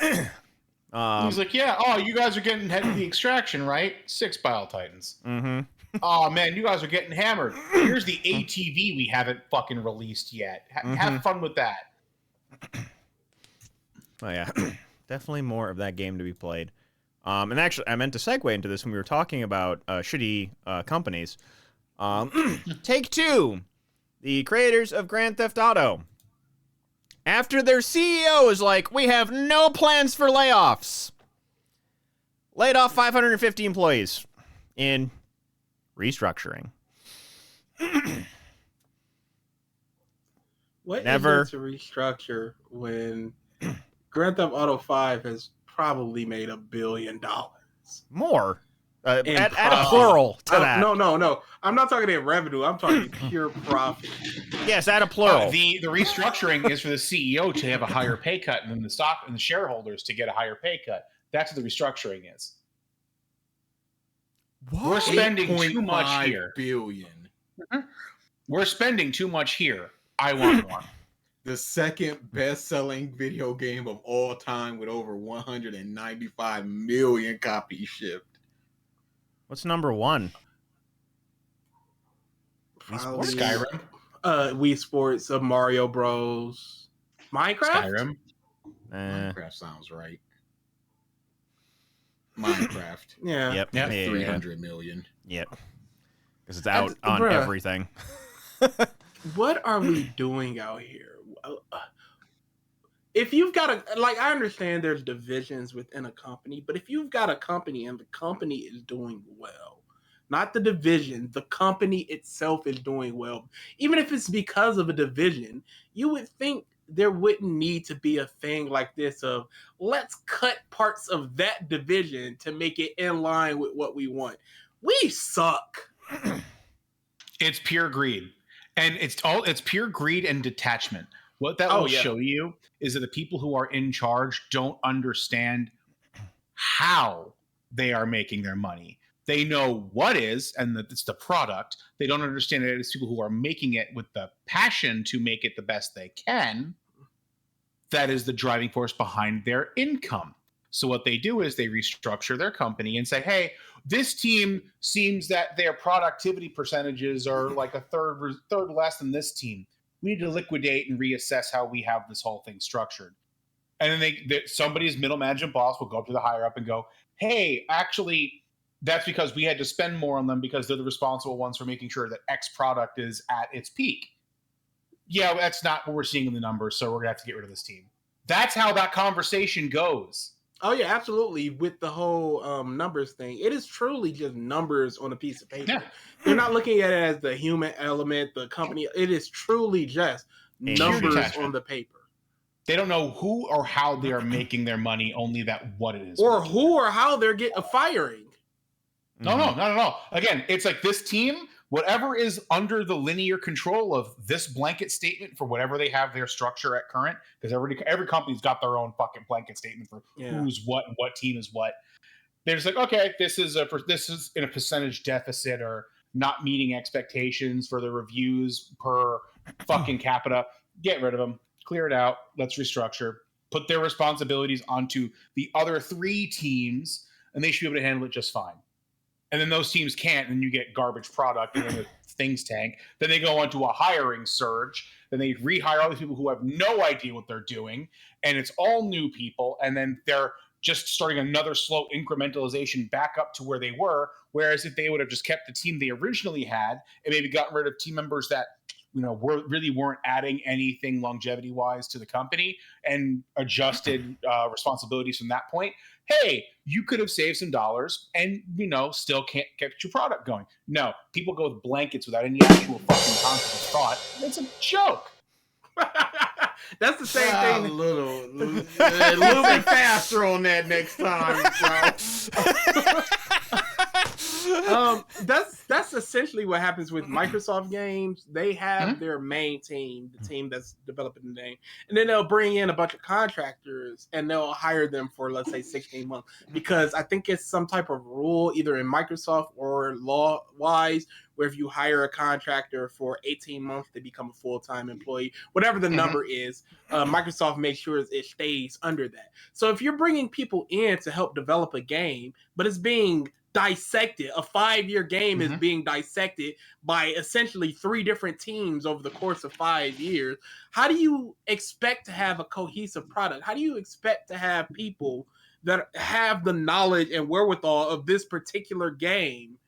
He's like, yeah, oh, you guys are getting heavy extraction, right? 6 Bile Titans. Mm-hmm. Oh, man, you guys are getting hammered. Here's the ATV we haven't fucking released yet. Have fun with that. Oh yeah, definitely more of that game to be played. And actually, I meant to segue into this when we were talking about shitty companies. Take-Two, the creators of Grand Theft Auto, after their CEO is like, we have no plans for layoffs, laid off 550 employees in restructuring. What Never. is there to restructure when Grand Theft Auto 5 has probably made $1 billion? More. In Add a profit. plural to that. No. I'm not talking in revenue. I'm talking pure profit. Yes, add a plural. The restructuring is for the CEO to have a higher pay cut, and then the stock and the shareholders to get a higher pay cut. That's what the restructuring is. We're spending too much 8.5 here. billion. We're spending too much here. I want more. The second best-selling video game of all time with over 195 million copies shipped. What's number one? Probably, Skyrim. Wii Sports, Mario Bros. Minecraft? Skyrim. Minecraft sounds right. Minecraft. Yeah. Yep. Yeah, 300 million. Yep. Because it's out on bruh. everything. What are we doing out here? If you've got I understand there's divisions within a company, but if you've got a company and the company is doing well, not the division, the company itself is doing well, even if it's because of a division, you would think there wouldn't need to be a thing like this of let's cut parts of that division to make it in line with what we want. We suck. It's pure greed. And it's pure greed and detachment. What that will show you is that the people who are in charge don't understand how they are making their money. They know what is, and that it's the product. They don't understand that it's people who are making it with the passion to make it the best they can. That is the driving force behind their income. So what they do is they restructure their company and say, hey, this team seems that their productivity percentages are like a third less than this team. We need to liquidate and reassess how we have this whole thing structured. And then somebody's middle management boss will go up to the higher up and go, hey, actually, that's because we had to spend more on them because they're the responsible ones for making sure that X product is at its peak. Yeah, that's not what we're seeing in the numbers, so we're going to have to get rid of this team. That's how that conversation goes. Oh yeah, absolutely. With the whole numbers thing, it is truly just numbers on a piece of paper. Yeah. They're not looking at it as the human element, the company. It is truly just numbers detachment. on the paper. They don't know who or how they are making their money, only that what it is. Or making. who or how they're getting firing. No. Again, it's like this team, whatever is under the linear control of this blanket statement for whatever they have their structure at current, because every company's got their own fucking blanket statement for who's what and what team is what. They're just like, okay, this is in a percentage deficit or not meeting expectations for the reviews per fucking capita. Get rid of them, clear it out. Let's restructure. put their responsibilities onto the other 3 teams, and they should be able to handle it just fine. And then those teams can't, and you get garbage product, and then the things tank. Then they go onto a hiring surge. Then they rehire all these people who have no idea what they're doing, and it's all new people. And then they're just starting another slow incrementalization back up to where they were. Whereas if they would have just kept the team they originally had and maybe gotten rid of team members that really weren't adding anything longevity-wise to the company and adjusted responsibilities from that point, hey, you could have saved some dollars and, still can't get your product going. No, people go with blankets without any actual fucking concept of thought. It's a joke. That's the same thing. A little bit faster on that next time, bro. That's essentially what happens with Microsoft games. They have their main team, the team that's developing the game, and then they'll bring in a bunch of contractors and they'll hire them for, let's say, 16 months, because I think it's some type of rule either in Microsoft or law-wise where if you hire a contractor for 18 months, they become a full-time employee. Whatever the number is, Microsoft makes sure it stays under that. So if you're bringing people in to help develop a game, but it's being dissected, a 5-year game is being dissected by essentially 3 different teams over the course of 5 years, how do you expect to have a cohesive product? How do you expect to have people that have the knowledge and wherewithal of this particular game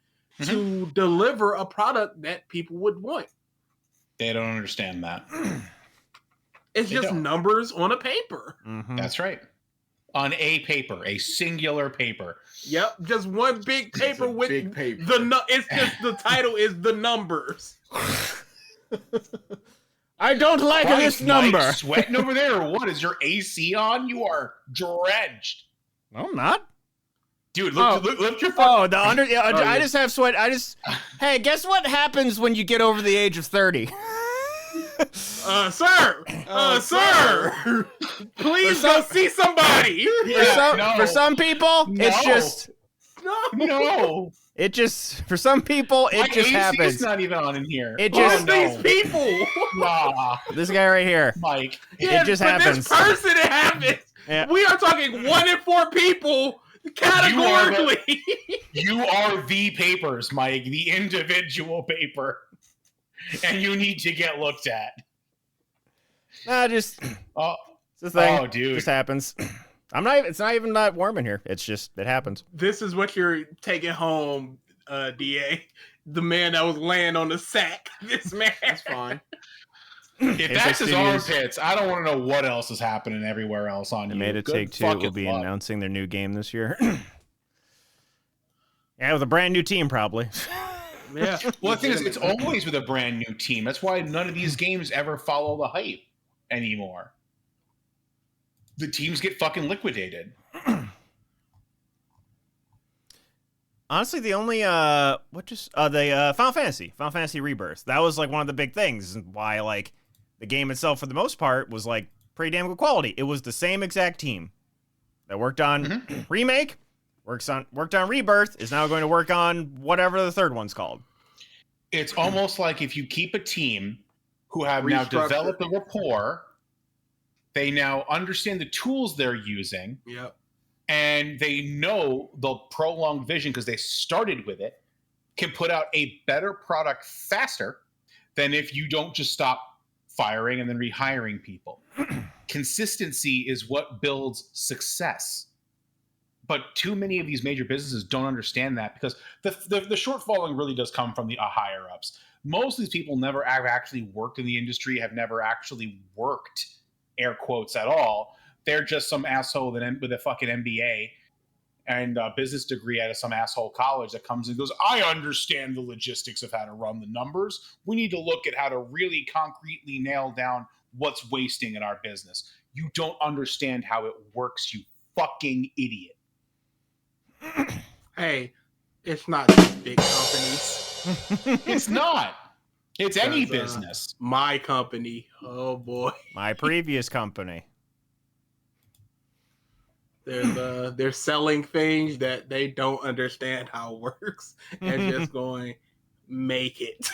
to deliver a product that people would want? They don't understand that. It's just numbers on a paper. That's right. On a paper, a singular paper. Yep, just one big paper with big paper. It's just the title is the numbers. I don't like this number. Mike, sweating over there, or what? Is your AC on? You are drenched. No, I'm not. Dude, lift your phone. Oh, the under. I just have sweat. Hey, guess what happens when you get over the age of 30? Sir, please go see somebody. For some people, it's just no. It just for some people it just happens. It's not even on in here. It just these people. Nah. This guy right here, Mike. Yeah, it just happens. This person, it happens. Yeah. We are talking 1 in 4 people. Categorically, you are the papers, Mike, the individual paper, and you need to get looked at. Nah, just it's the thing. Oh, dude, just happens. It's not even that warm in here. It's just it happens. This is what you're taking home, DA. The man that was laying on the sack. This man. That's fine. If that's his armpits, I don't want to know what else is happening everywhere else on you. Made it Take-Two will be announcing their new game this year. Yeah, with a brand new team, probably. Yeah. Well, the thing is, it's always with a brand new team. That's why none of these games ever follow the hype anymore. The teams get fucking liquidated. Honestly, the only Final Fantasy Rebirth. That was like one of the big things, and why like the game itself for the most part was like pretty damn good quality. It was the same exact team that worked on Remake, worked on Rebirth, is now going to work on whatever the third one's called. It's almost like if you keep a team who have now developed a rapport, they now understand the tools they're using. Yep. And they know the prolonged vision, because they started with it, can put out a better product faster than if you don't just stop firing and then rehiring people. Consistency is what builds success. But too many of these major businesses don't understand that, because the shortfalling really does come from the higher-ups. Most of these people never have actually worked in the industry, have never actually worked, air quotes, at all. They're just some asshole with a fucking MBA and a business degree out of some asshole college that comes and goes, I understand the logistics of how to run the numbers. We need to look at how to really concretely nail down what's wasting in our business. You don't understand how it works, you fucking idiot. Hey, it's not these big companies. It's not. It's any business. My company. Oh, boy. My previous company. They're selling things that they don't understand how it works and just going, make it.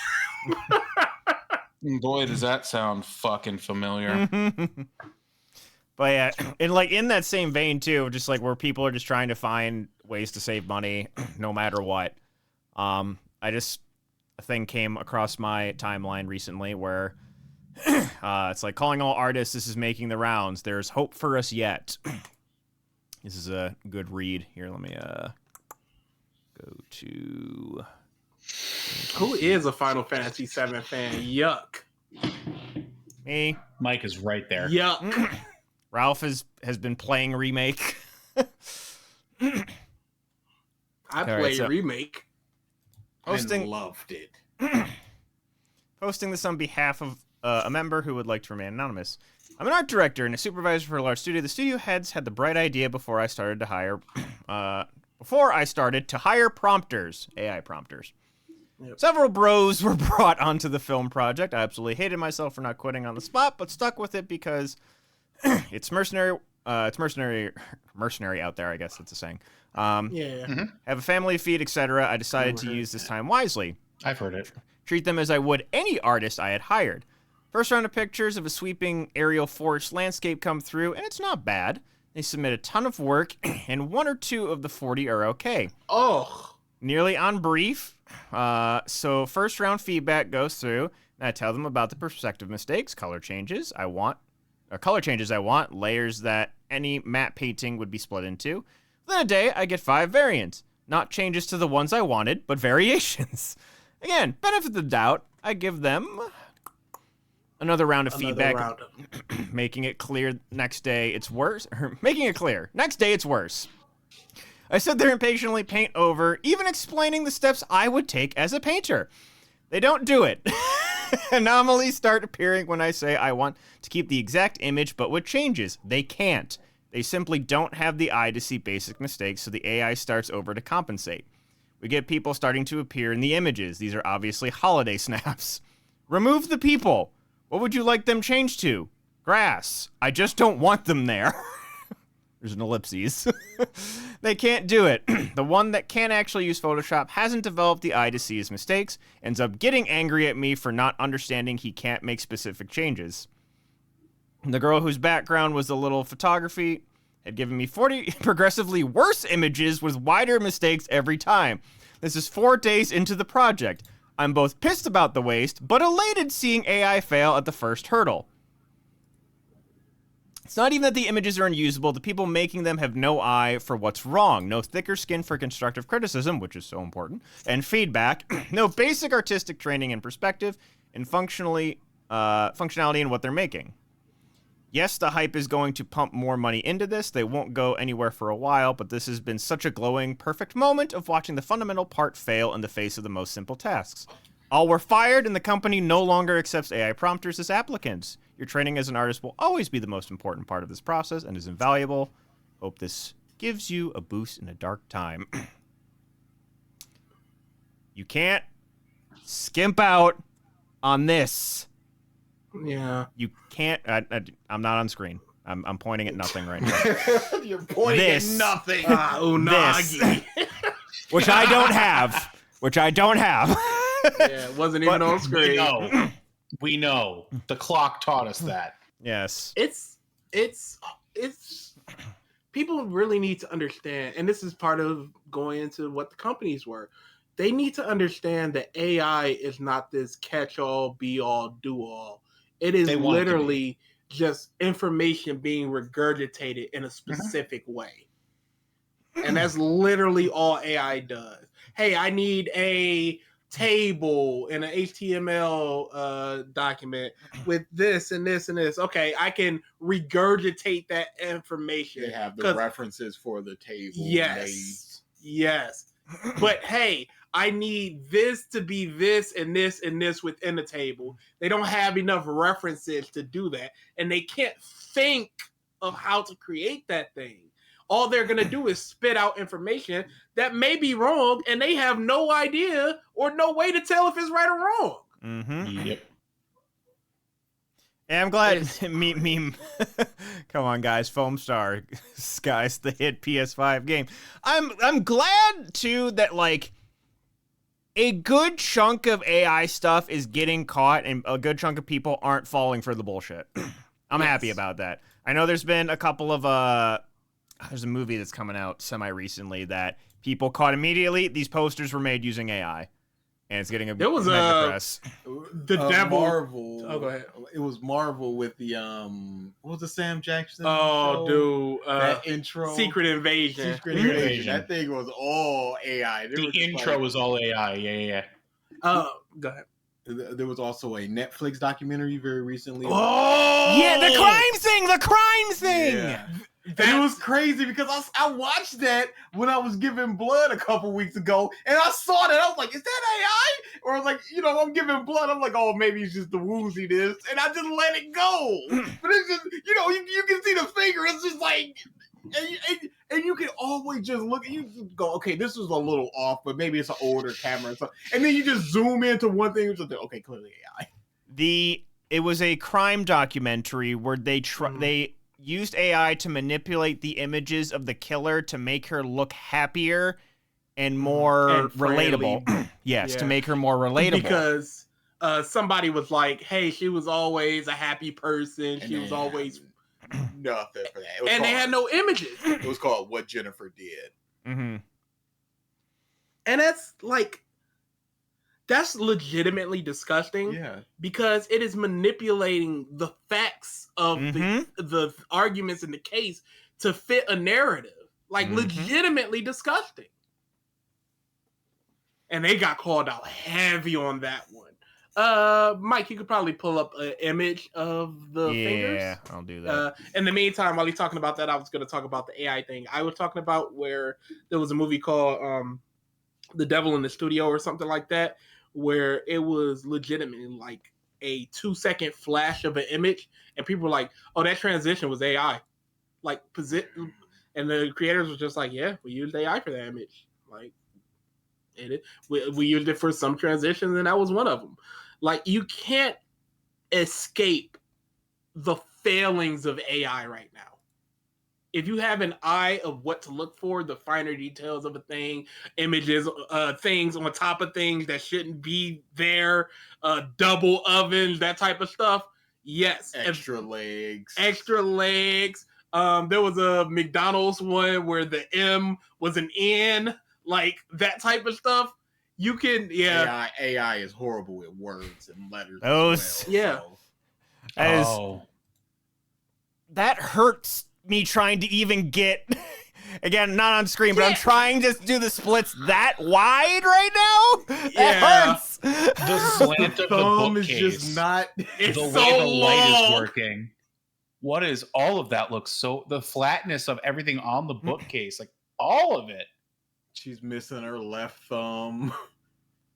Boy, does that sound fucking familiar. But yeah, and like in that same vein too, just like where people are just trying to find ways to save money no matter what. A thing came across my timeline recently where it's like calling all artists, this is making the rounds. There's hope for us yet. This is a good read. Here, let me go to... Who is a Final Fantasy VII fan? Yuck. Me. Mike is right there. Yuck. Ralph has been playing Remake. I played Remake. Posting, and loved it. Posting this on behalf of a member who would like to remain anonymous. I'm an art director and a supervisor for a large studio. The studio heads had the bright idea before I started to hire prompters, AI prompters. Yep. Several bros were brought onto the film project. I absolutely hated myself for not quitting on the spot, but stuck with it because it's mercenary. It's mercenary out there, I guess that's a saying. Yeah. Have a family to feed, etc. I decided to use this time wisely. I've heard it. Treat them as I would any artist I had hired. First round of pictures of a sweeping aerial forest landscape come through, and it's not bad. They submit a ton of work, and 1 or 2 of the 40 are okay. Oh. Nearly on brief. So first round feedback goes through, and I tell them about the perspective mistakes, color changes I want, layers that any matte painting would be split into. Within a day, I get 5 variants. Not changes to the ones I wanted, but variations. Again, benefit of the doubt, I give them another round of feedback, making it clear next day it's worse. Next day it's worse. I sit there and patiently paint over, even explaining the steps I would take as a painter. They don't do it. Anomalies start appearing when I say I want to keep the exact image, but with changes. They can't. They simply don't have the eye to see basic mistakes, so the AI starts over to compensate. We get people starting to appear in the images. These are obviously holiday snaps. Remove the people. What would you like them changed to? Grass. I just don't want them there. There's an ellipses. They can't do it. The one that can actually use Photoshop hasn't developed the eye to see his mistakes, ends up getting angry at me for not understanding he can't make specific changes. The girl whose background was a little photography had given me 40 progressively worse images with wider mistakes every time. This is 4 days into the project. I'm both pissed about the waste, but elated seeing AI fail at the first hurdle. It's not even that the images are unusable, the people making them have no eye for what's wrong, no thicker skin for constructive criticism, which is so important, and feedback, no basic artistic training and perspective, and functionality in what they're making. Yes, the hype is going to pump more money into this. They won't go anywhere for a while, but this has been such a glowing, perfect moment of watching the fundamental part fail in the face of the most simple tasks. All were fired, and the company no longer accepts AI prompters as applicants. Your training as an artist will always be the most important part of this process and is invaluable. Hope this gives you a boost in a dark time. You can't skimp out on this. Yeah. You can't. I'm not on screen. I'm pointing at nothing right now. You're pointing at nothing. Unagi. Which I don't have. Yeah, it wasn't even on screen. We know. The clock taught us that. Yes. It's people really need to understand, and this is part of going into what the companies were. They need to understand that AI is not this catch-all, be-all, do-all. It is literally just information being regurgitated in a specific way. And that's literally all AI does. Hey, I need a table in an HTML document with this and this and this. Okay, I can regurgitate that information. They have the references for the table. Yes. But hey, I need this to be this and this and this within the table. They don't have enough references to do that, and they can't think of how to create that thing. All they're going to do is spit out information that may be wrong, and they have no idea or no way to tell if it's right or wrong. Mm-hmm. Yep. And I'm glad meme. Come on, guys, Foam Star, guys, the hit PS5 game. I'm glad too that like a good chunk of AI stuff is getting caught, and a good chunk of people aren't falling for the bullshit. I'm happy about that. I know there's been a couple of there's a movie that's coming out semi-recently that people caught immediately. These posters were made using AI, and it's getting a There was mega press. The devil. Marvel. Oh, go ahead. It was Marvel with the what was the Sam Jackson? Oh, show? dude. That intro. Secret Invasion. Secret Invasion. That thing was all AI. The intro was all AI. Yeah. Go ahead. There was also a Netflix documentary very recently. Oh, Yeah, the crime thing. Yeah. And it was crazy because I watched that when I was giving blood a couple weeks ago, and I saw that. I was like, is that AI? Or like, I'm giving blood. I'm like, oh, maybe it's just the wooziness. And I just let it go. But it's just, you can see the finger. It's just like, and you can always just look, you just go, okay, this is a little off, but maybe it's an older camera. And then you just zoom into one thing and just think, okay, clearly AI. It was a crime documentary where they used AI to manipulate the images of the killer to make her look happier and more And relatable. Yes, Yeah. to make her more relatable. Because somebody was like, hey, she was always a happy person. She was always... nothing for that. And they had no images. It was called What Jennifer Did. Mm-hmm. And that's legitimately disgusting. Yeah. Because it is manipulating the facts of the arguments in the case to fit a narrative. Like, legitimately disgusting. And they got called out heavy on that one. Mike, you could probably pull up an image of the fingers. Yeah, I'll do that. In the meantime, while he's talking about that, I was going to talk about the AI thing. I was talking about where there was a movie called The Devil in the Studio or something like that, where it was legitimately like a 2-second flash of an image, and people were like, oh, that transition was AI. Like, and the creators were just like, yeah, we used AI for that image. Like, we used it for some transitions, and that was one of them. Like, you can't escape the failings of AI right now. If you have an eye of what to look for, the finer details of a thing, images, things on top of things that shouldn't be there, double ovens, that type of stuff, yes. Extra legs. There was a McDonald's one where the M was an N, like that type of stuff. You can, AI is horrible with words and letters. Those, that hurts me trying to even get. Again, not on screen, but I'm trying to do the splits that wide right now. That hurts. The slant of the bookcase is just not. It's the so way the light long. is working. What is all of that? Looks so, the flatness of everything on the bookcase, like all of it. She's missing her left thumb.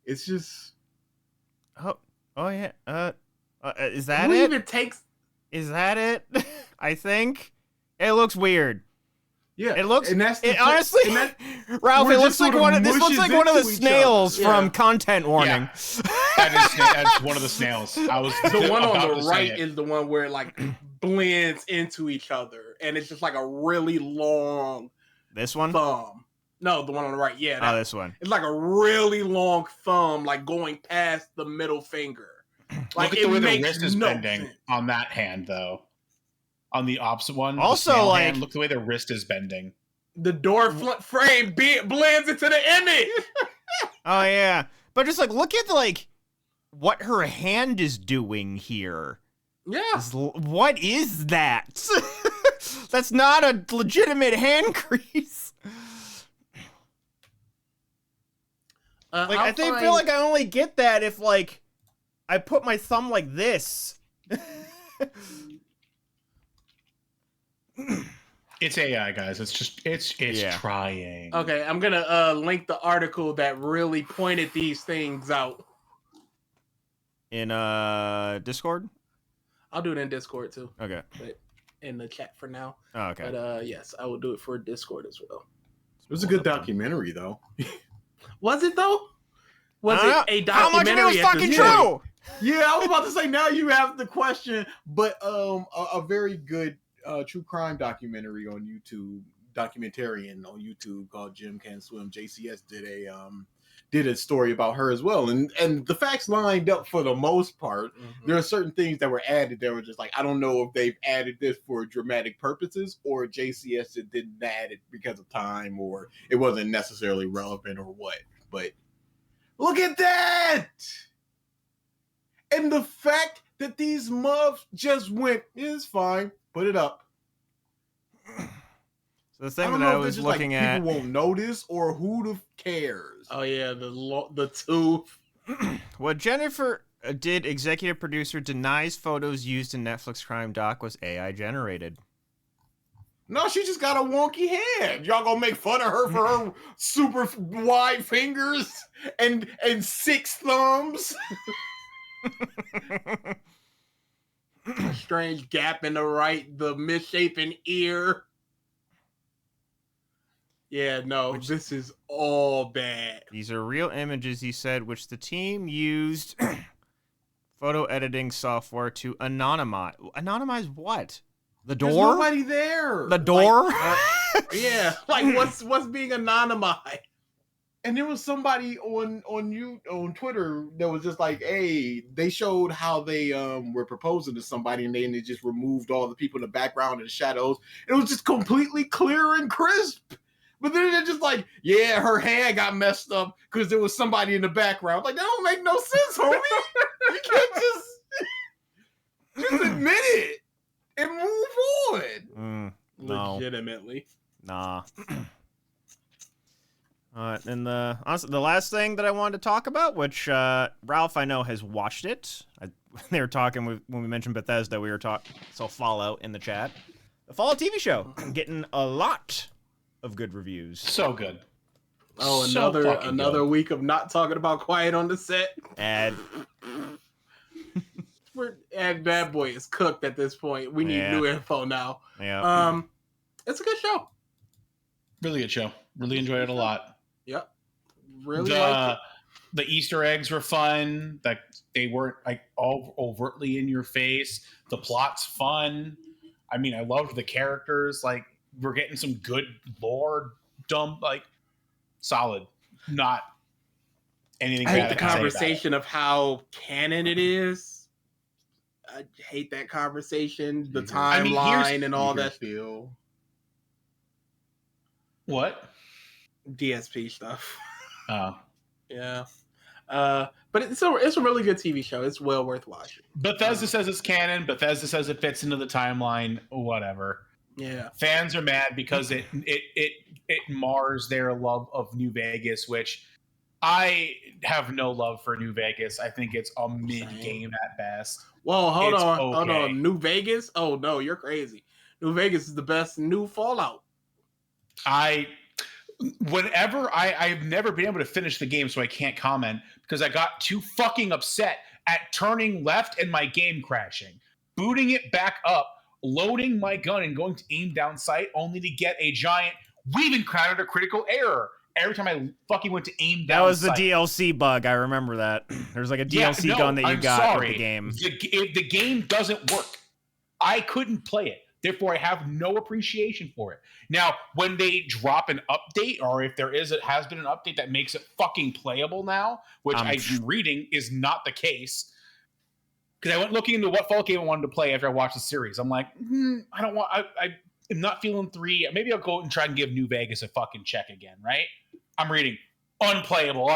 It's just. Oh yeah. Is that Who it? even takes? Is that it? I think it looks weird. Yeah, It looks. and that's It honestly, Ralph. we're It just looks like sort of one of. This looks mushes like one of the into each snails other. from Yeah. Content Warning. That's one of the snails. I was The one about on to the say right it. is the one where it like blends into each other, and it's just like a really long This one. thumb. No, the one on the right. Yeah, Oh, this one. it's like a really long thumb, like going past the middle finger. Like, Look at the way the makes wrist is no bending sense. on that hand, though. On the opposite one, Also, the snail like- hand, look the way the wrist is bending. The door frame blends into the image. Oh yeah, but just like look at what her hand is doing here. Yeah. What is that? That's not a legitimate hand crease. I feel like I only get that if I put my thumb like this. It's AI, guys. It's trying. Okay, I'm gonna link the article that really pointed these things out In Discord. I'll do it in Discord too, Okay. but in the chat for now. Oh, okay. But yes, I will do it for Discord as well. It was a good documentary, though. Was it though? Was I it don't know. a How much of it was documentary? at fucking this true? point? Yeah, I was about to say, now you have the question, but a very good true crime documentary on YouTube, documentarian on YouTube called Jim Can Swim. JCS did did a story about her as well, and the facts lined up for the most part. Mhm. There are certain things that were added that were just like, I don't know if they've added this for dramatic purposes or JCS just didn't add it because of time or it wasn't necessarily relevant or what. But look at that! And the fact that these muffs just went, it's fine, put it up. So the I thing don't that I know if was it's just looking like at. people won't notice or who the cares. Oh yeah, the tooth. What Jennifer did, executive producer, denies photos used in Netflix crime doc was AI generated. No, she just got a wonky hand. Y'all gonna make fun of her for her super wide fingers and 6 thumbs? A strange gap in the misshapen ear. Yeah, no, this is all bad. These are real images, he said, which the team used photo editing software to anonymize. Anonymize what? The door? There's nobody there. The door? Yeah, like what's being anonymized? And there was somebody on Twitter that was just like, hey, they showed how they were proposing to somebody and they just removed all the people in the background and the shadows. It was just completely clear and crisp. But then they're just like, yeah, her hand got messed up because there was somebody in the background. Like, that don't make no sense, homie. You can't just admit it and move on. No. Legitimately. Nah. And honestly, the last thing that I wanted to talk about, which Ralph I know has watched it. They were talking when we mentioned Bethesda. We were talking Fallout in the chat. The Fallout TV show getting a lot of good reviews. So good. Oh, So another good. week of not talking about Quiet on the Set. And Bad Boy is cooked at this point. We need new info now. Yeah. It's a good show. Really good show. Really enjoyed it a lot. Yep. Really liked it. The Easter eggs were fun. Like they weren't like all overtly in your face. The plot's fun. I mean, I loved the characters. Like we're getting some good lore dump, like solid. Not anything I bad. hate the conversation of how canon it is. I hate that conversation, the timeline and all that. Feel. What? DSP stuff. Oh. Yeah. But it's a really good TV show. It's well worth watching. Bethesda says it's canon. Bethesda says it fits into the timeline. Whatever. Yeah. Fans are mad because it mars their love of New Vegas, which I have no love for New Vegas. I think it's a mid-game at best. Whoa, hold It's on. okay. New Vegas? Oh no, you're crazy. New Vegas is the best new Fallout. I've never been able to finish the game, so I can't comment because I got too fucking upset at turning left and my game crashing, booting it back up, loading my gun and going to aim down sight only to get a giant, we've encountered a critical error. Every time I fucking went to aim down That was sight. the DLC bug. I remember that. There's like a DLC gun that you got with the game. The game doesn't work. I couldn't play it. Therefore, I have no appreciation for it. Now, when they drop an update, or if has been an update that makes it fucking playable now, which I'm reading is not the case, because I went looking into what Fallout game I wanted to play after I watched the series. I'm like, I don't want. I am not feeling 3. Maybe I'll go and try and give New Vegas a fucking check again. Right? I'm reading unplayable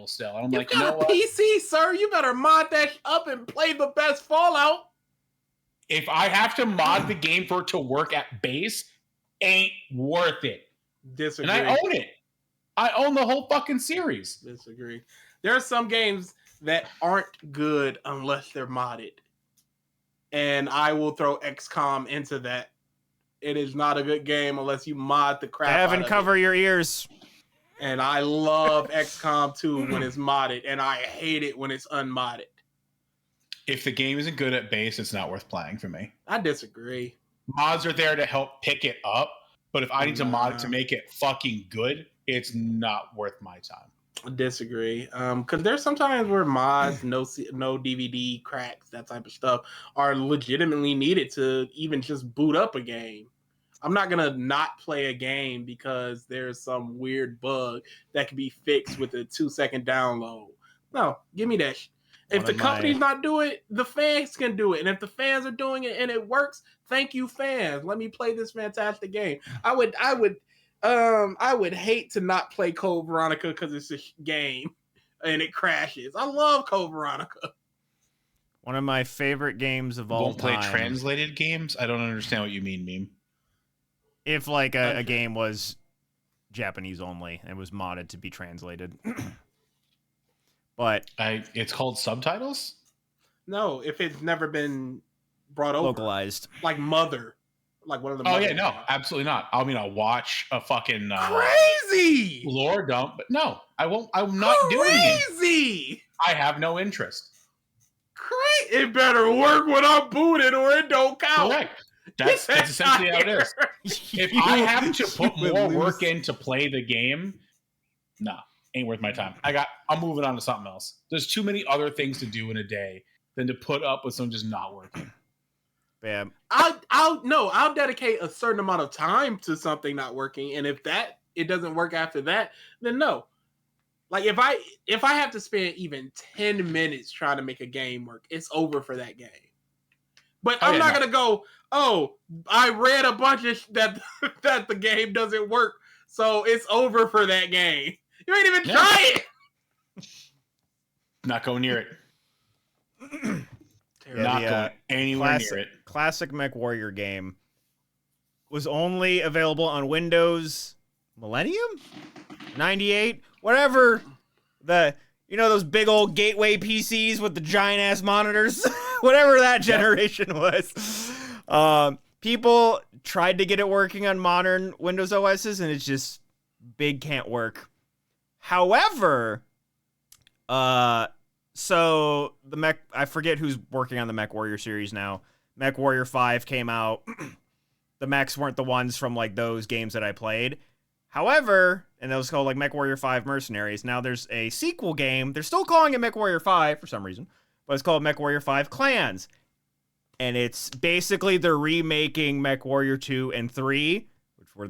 still. And I'm like, you know what? PC, sir, you better mod that up and play the best Fallout. If I have to mod the game for it to work at base, ain't worth it. Disagree. And I own it. I own the whole fucking series. Disagree. There are some games that aren't good unless they're modded. And I will throw XCOM into that. It is not a good game unless you mod the crap out of it. Cover your ears. And I love XCOM 2 when it's modded, and I hate it when it's unmodded. If the game isn't good at base, it's not worth playing for me. I disagree. Mods are there to help pick it up, but if I need to mod it to make it fucking good, it's not worth my time. I disagree. Because there's sometimes where mods, no DVD cracks, that type of stuff, are legitimately needed to even just boot up a game. I'm not gonna not play a game because there's some weird bug that can be fixed with a 2-second download. No, give me that. If the company's not doing it, the fans can do it. And if the fans are doing it and it works, thank you, fans. Let me play this fantastic game. I would hate to not play Code Veronica because it's a game and it crashes. I love Code Veronica. One of my favorite games of all Won't play time. translated games? I don't understand what you mean, meme. If like a game was Japanese only and was modded to be translated. But it's called subtitles? No, if it's never been brought over. Localized. Like Mother. Like one of the Oh yeah, no, absolutely not. I mean, I'll watch a fucking crazy lore dump, but no, I won't. I'm not doing it. Crazy. I have no interest. Great. It better work when I'm booted or it don't count. Correct. That's essentially how it is. If I have to put more work in to play the game, nah, ain't worth my time. I'm moving on to something else. There's too many other things to do in a day than to put up with something just not working. Bam. I'll dedicate a certain amount of time to something not working, and if it doesn't work after that, then no. Like if I have to spend even 10 minutes trying to make a game work, it's over for that game. But I'm not gonna go, oh, I read a bunch of that the game doesn't work, so it's over for that game. You ain't even try it. Not going near it. Not going anywhere near it. Classic MechWarrior game was only available on Windows Millennium? 98? Whatever. Those big old gateway PCs with the giant ass monitors? Whatever that generation was. People tried to get it working on modern Windows OSs, and it's just big can't work. However, so I forget who's working on the MechWarrior series now. MechWarrior 5 came out. The mechs weren't the ones from like those games that I played. However, and that was called like MechWarrior 5 Mercenaries. Now there's a sequel game. They're still calling it MechWarrior 5 for some reason, but it's called MechWarrior 5 Clans. And it's basically they're remaking MechWarrior 2 and 3, which were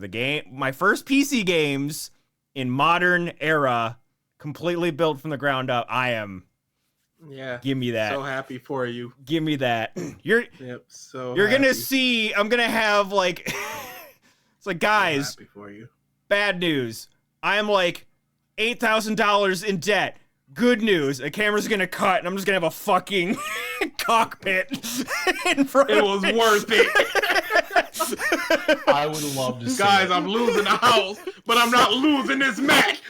my first PC games in modern era, completely built from the ground up. Give me that. So happy for you. Give me that. You're gonna see. I'm gonna have like. It's like, guys. So happy for you. Bad news. I am like $8,000 in debt. Good news. A camera's gonna cut, and I'm just gonna have a fucking cockpit in front. It was worth it. I would love to see. Guys, I'm losing a house, but I'm not losing this match.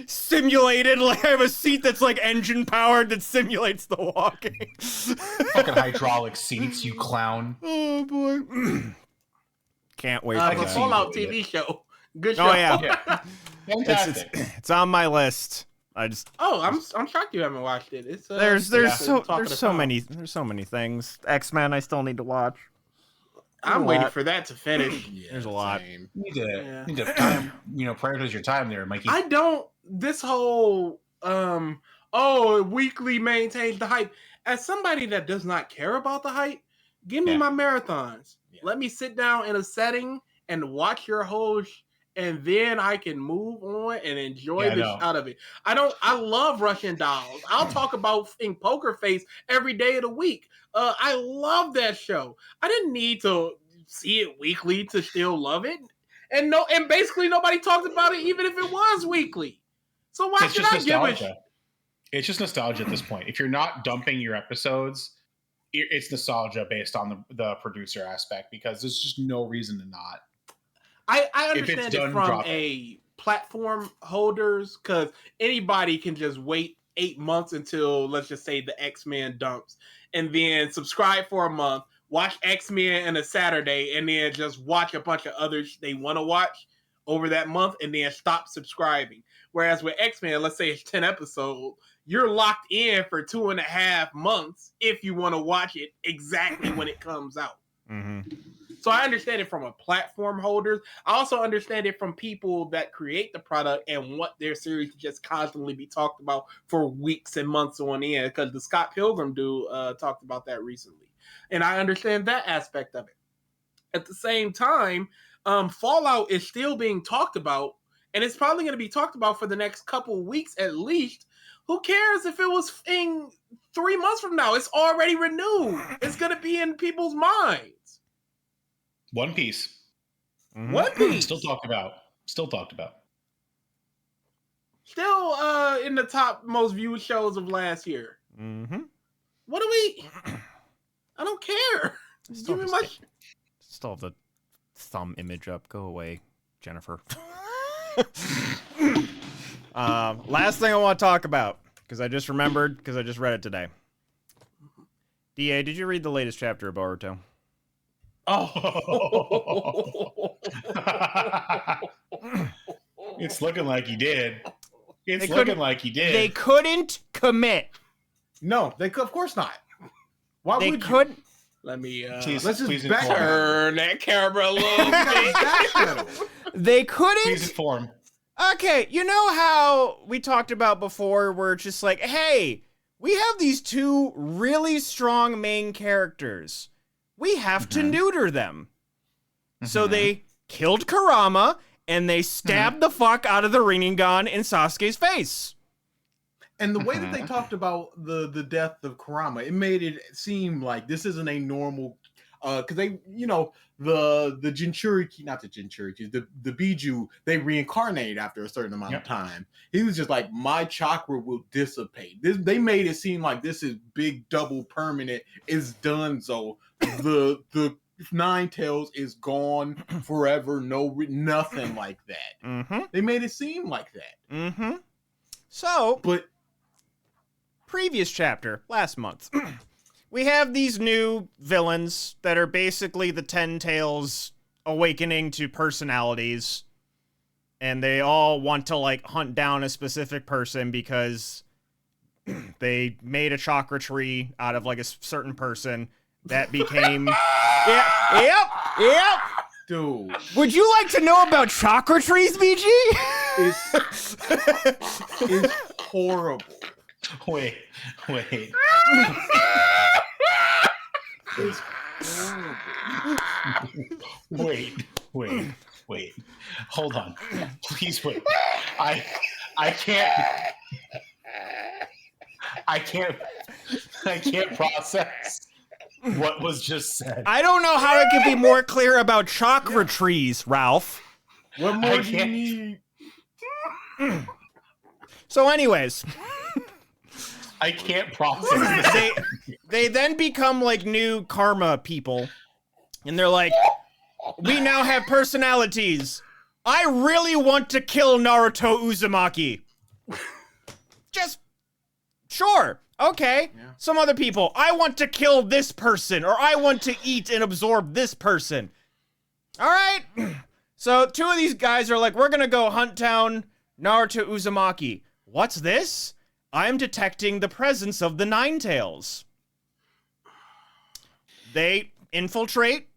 Simulated, like I have a seat that's like engine powered that simulates the walking. Fucking hydraulic seats, you clown. Oh boy. Can't wait for the that. Fallout TV show. Good show. Oh yeah. Fantastic. It's on my list. I'm shocked you haven't watched it. It's there's so many things. X-Men I still need to watch. I'm waiting for that to finish. There's a lot. You need to time, prioritize your time there, Mikey. I don't. This whole weekly maintains the hype. As somebody that does not care about the hype, give me my marathons. Yeah. Let me sit down in a setting and watch your whole and then I can move on and enjoy out of it. I love Russian dolls. I'll talk about in Poker Face every day of the week. I love that show. I didn't need to see it weekly to still love it. And basically nobody talked about it even if it was weekly. So why should I give it? It's just nostalgia at this point. If you're not dumping your episodes, it's nostalgia based on the producer aspect because there's just no reason to not. I understand it from a platform holders because anybody can just wait 8 months until, let's just say, the X-Men dumps and then subscribe for a month, watch X-Men on a Saturday, and then just watch a bunch of others they want to watch over that month and then stop subscribing. Whereas with X-Men, let's say it's 10 episodes, you're locked in for 2.5 months if you want to watch it exactly when it comes out. Mm-hmm. So I understand it from a platform holders. I also understand it from people that create the product and want their series to just constantly be talked about for weeks and months on end. Because the Scott Pilgrim dude talked about that recently. And I understand that aspect of it. At the same time, Fallout is still being talked about, and it's probably going to be talked about for the next couple weeks at least. Who cares if it was in 3 months from now? It's already renewed. It's going to be in people's minds. One Piece. Mhm. One Piece. Still talked about. Still in the top most viewed shows of last year. Mm-hmm. What do we... I don't care. Still Give me have my... Still have the thumb image up. Go away, Jennifer. Last thing I want to talk about, because I just remembered, because I just read it today. DA, did you read the latest chapter of Boruto? Oh. It's looking like he did. It's They looking couldn't- like he did. They couldn't commit. No, they could. Of course not. Why They would couldn't. Let me Please, let's just please back inform. turn that camera a little you? bit. Backpedal. They Please couldn't. inform. Okay, you know how we talked about before where it's just like, hey, we have these two really strong main characters. We have to neuter them. So they killed Kurama and they stabbed the fuck out of the Rinnegan in Sasuke's face. And the way that they talked about the death of Kurama, it made it seem like this isn't a normal, because they, the Jinchuriki, not the Jinchuriki, the Biju, they reincarnate after a certain amount of time. He was just like, my chakra will dissipate. They made it seem like this is big, double permanent, is done. So the Nine Tails is gone forever. Nothing like that. Mm-hmm. They made it seem like that. Mm-hmm. So, But previous chapter, last month, we have these new villains that are basically the Ten Tails awakening to personalities. And they all want to, like, hunt down a specific person because they made a chakra tree out of, like, a certain person that became... Yep. dude, Would you like to know about chakra trees, BG? it's horrible. Wait. It's horrible. Wait. Hold on. Please wait. I can't process what was just said. I don't know how it could be more clear about chakra trees, Ralph. What more I do you can't- need? So anyways, I can't process this. they then become like new karma people. And they're like, we now have personalities. I really want to kill Naruto Uzumaki. Just, sure, okay. Yeah. Some other people, I want to kill this person, or I want to eat and absorb this person. All right. So 2 of these guys are like, we're going to go hunt down Naruto Uzumaki. What's this? I'm detecting the presence of the Nine Tails. They infiltrate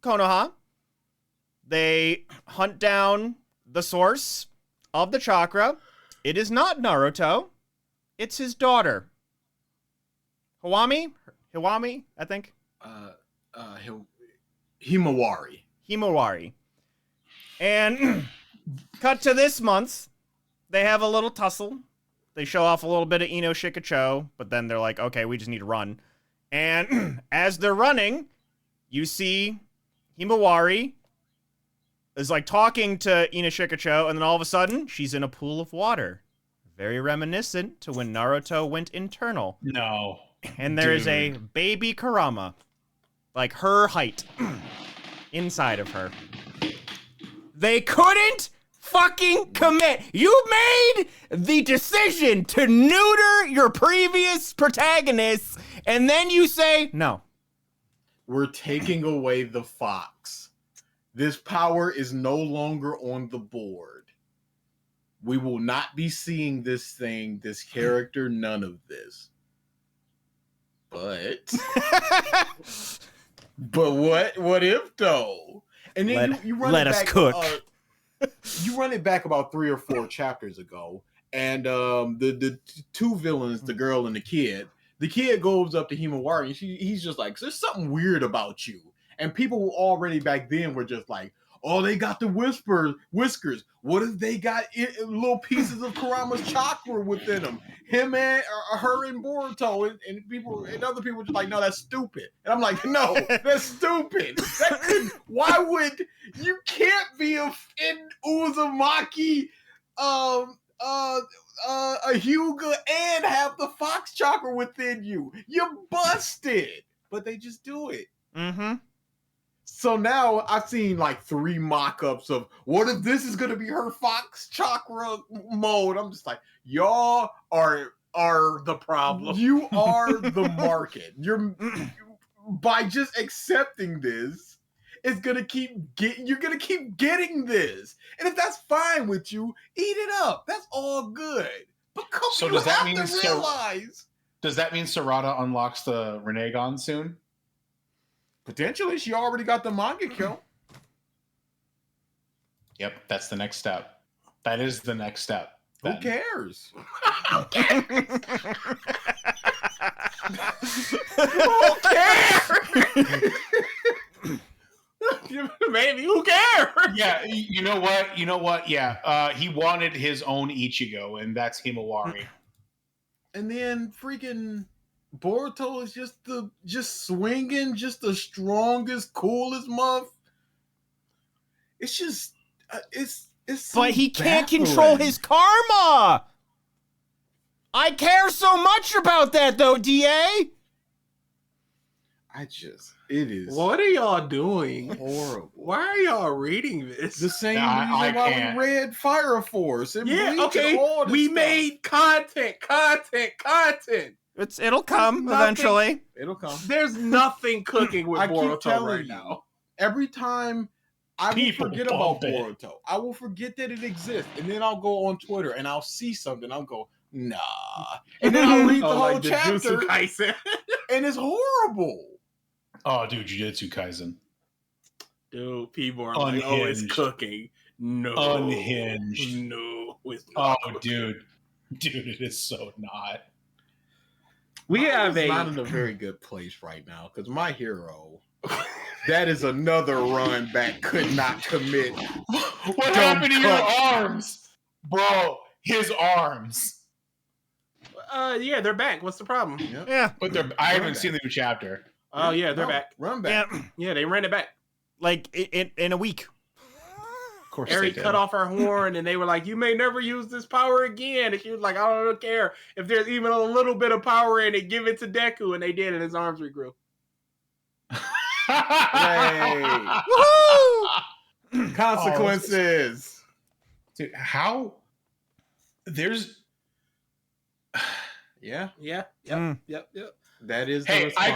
Konoha. They hunt down the source of the chakra. It is not Naruto. It's his daughter. Hiwami, I think. Himawari. Himawari. And cut to this month, they have a little tussle. They show off a little bit of Ino Shikacho, but then they're like, okay, we just need to run. And as they're running, you see Himawari is like talking to Ino Shikacho, and then all of a sudden, she's in a pool of water. Very reminiscent to when Naruto went internal. No. And there is a baby Kurama, like her height, inside of her. They couldn't fucking commit. You made the decision to neuter your previous protagonists, and then you say, no. We're taking away the fox. This power is no longer on the board. We will not be seeing this character, none of this. But what if though? And then you run let it us back, cook. You run it back about 3 or 4 chapters ago, and the 2 villains, the girl and the kid, the kid goes up to Himawari and he's just like, there's something weird about you. And people already back then were just like, oh, they got the whiskers. What if they got little pieces of Kurama's chakra within them? Him and her and Boruto and other people were just like, no, that's stupid. And I'm like, no, that's stupid. Why would you can't be in Uzumaki, a Hyuga and have the fox chakra within you? You're busted. But they just do it. Mm-hmm. So now I've seen like 3 mock-ups of what if this is gonna be her fox chakra mode. I'm just like, y'all are the problem. You are the market. You're by just accepting this, you're gonna keep getting this. And if that's fine with you, eat it up. That's all good. But So you does that have mean to realize. Does that mean Sarada unlocks the Renegon soon? Potentially, she already got the manga kill. Yep, that's the next step. That is the next step. Who cares? Who cares? Maybe who cares? Yeah, you know what? Yeah, he wanted his own Ichigo, and that's Himawari. And then freaking Boruto is just swinging, just the strongest, coolest muff. It's just, it's. So But he can't baffling. control his karma. I care so much about that, though, DA. It is What are y'all doing? horrible. Why are y'all reading this? The same I reason why can't. we read Fire Force and Yeah, Bleach and okay. all this We stuff. made content. It'll come Nothing- eventually. It'll come. There's nothing cooking with I keep Boruto telling right you. now. Every time I will People forget about bump it. Boruto. I will forget that it exists. And then I'll go on Twitter and I'll see something. I'll go, nah. And then I'll read the Oh, whole like the chapter Jujutsu Kaisen. and it's horrible. Oh, dude, Jujutsu Kaisen. Dude, people are like, oh, it's Unhinged. cooking. No. Unhinged. No. It's Oh, not cooking. dude, it is so not. We have It's a... not in a very good place right now because my hero, that is another run back, could not commit. What happened to your arms? Bro, his arms. Yeah, they're back. What's the problem? Yep. Yeah, But I haven't seen the new chapter. Oh, yeah, they're No, back. Run back. yeah. Yeah, they ran it back. Like in a week. Of course Eric cut off her horn, and they were like, you may never use this power again. And she was like, I don't care. If there's even a little bit of power in it, give it to Deku. And they did, and his arms regrew. Hey. Woohoo! Consequences. Dude, how? There's. Yeah, Yeah. Mm. Yep. that is the Hey, response.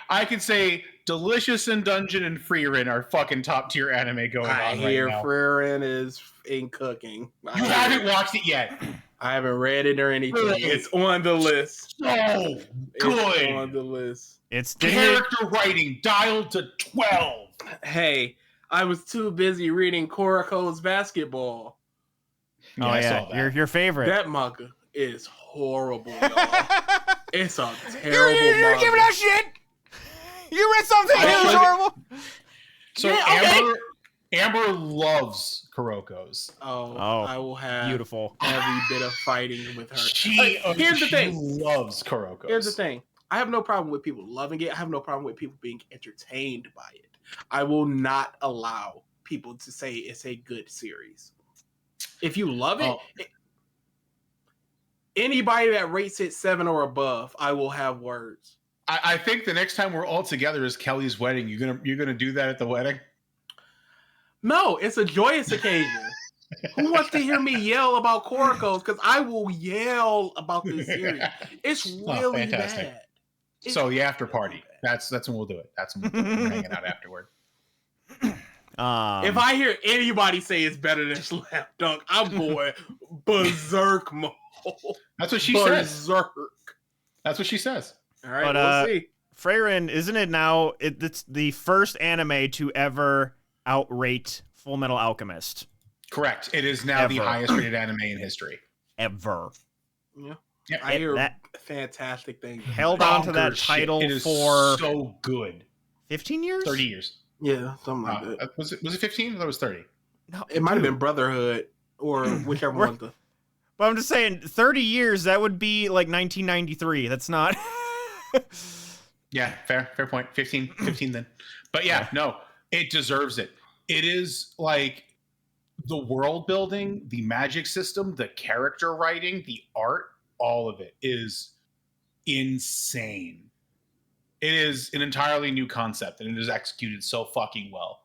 I can say, Delicious and Dungeon and Frieren are fucking top tier anime going I on hear right now. Frieren is in cooking. You haven't watched it yet. I haven't read it or anything. Really? It's on the list. So It's good. on the list. It's Character writing dialed to 12. Hey, I was too busy reading Koriko's basketball. Oh I yeah, saw that. your favorite. That manga is horrible, y'all. It's a You're terrible manga. giving out shit. You read something that was horrible. So Yeah, okay. Amber loves Kuroko's. Oh, Oh, I will have Beautiful. every bit of fighting with her. Here's the thing. loves Kuroko's. Here's the thing. I have no problem with people loving it. I have no problem with people being entertained by it. I will not allow people to say it's a good series. If you love it, Oh. anybody that rates it 7 or above, I will have words. I think the next time we're all together is Kelly's wedding. You're gonna do that at the wedding? No, it's a joyous occasion. Who wants to hear me yell about Korokos? Because I will yell about this series. It's really fantastic. bad. It's So the after really party. bad. That's when we'll do it. That's when we'll do it. We're hanging out afterward. If I hear anybody say it's better than Slam Dunk, I'm going berserk mode. That's what she says. Berserk. That's what she says. All right, But, we'll see. Frieren, isn't it now? It's the first anime to ever outrate Full Metal Alchemist Correct. It is now the Ever. highest rated anime in history. ever. Yeah. I hear that fantastic things. held on to that Bonkers shit. title It is for so good. 15 years? 30 years. Yeah, something like that. Was it 15? I thought it was 30. No, It might have dude. been Brotherhood or whichever We're- one. But I'm just saying, 30 years, that would be like 1993. That's not... Yeah, fair point. 15 then. But yeah, no, it deserves it. It is like the world building, the magic system, the character writing, the art, all of it is insane. It is an entirely new concept and it is executed so fucking well.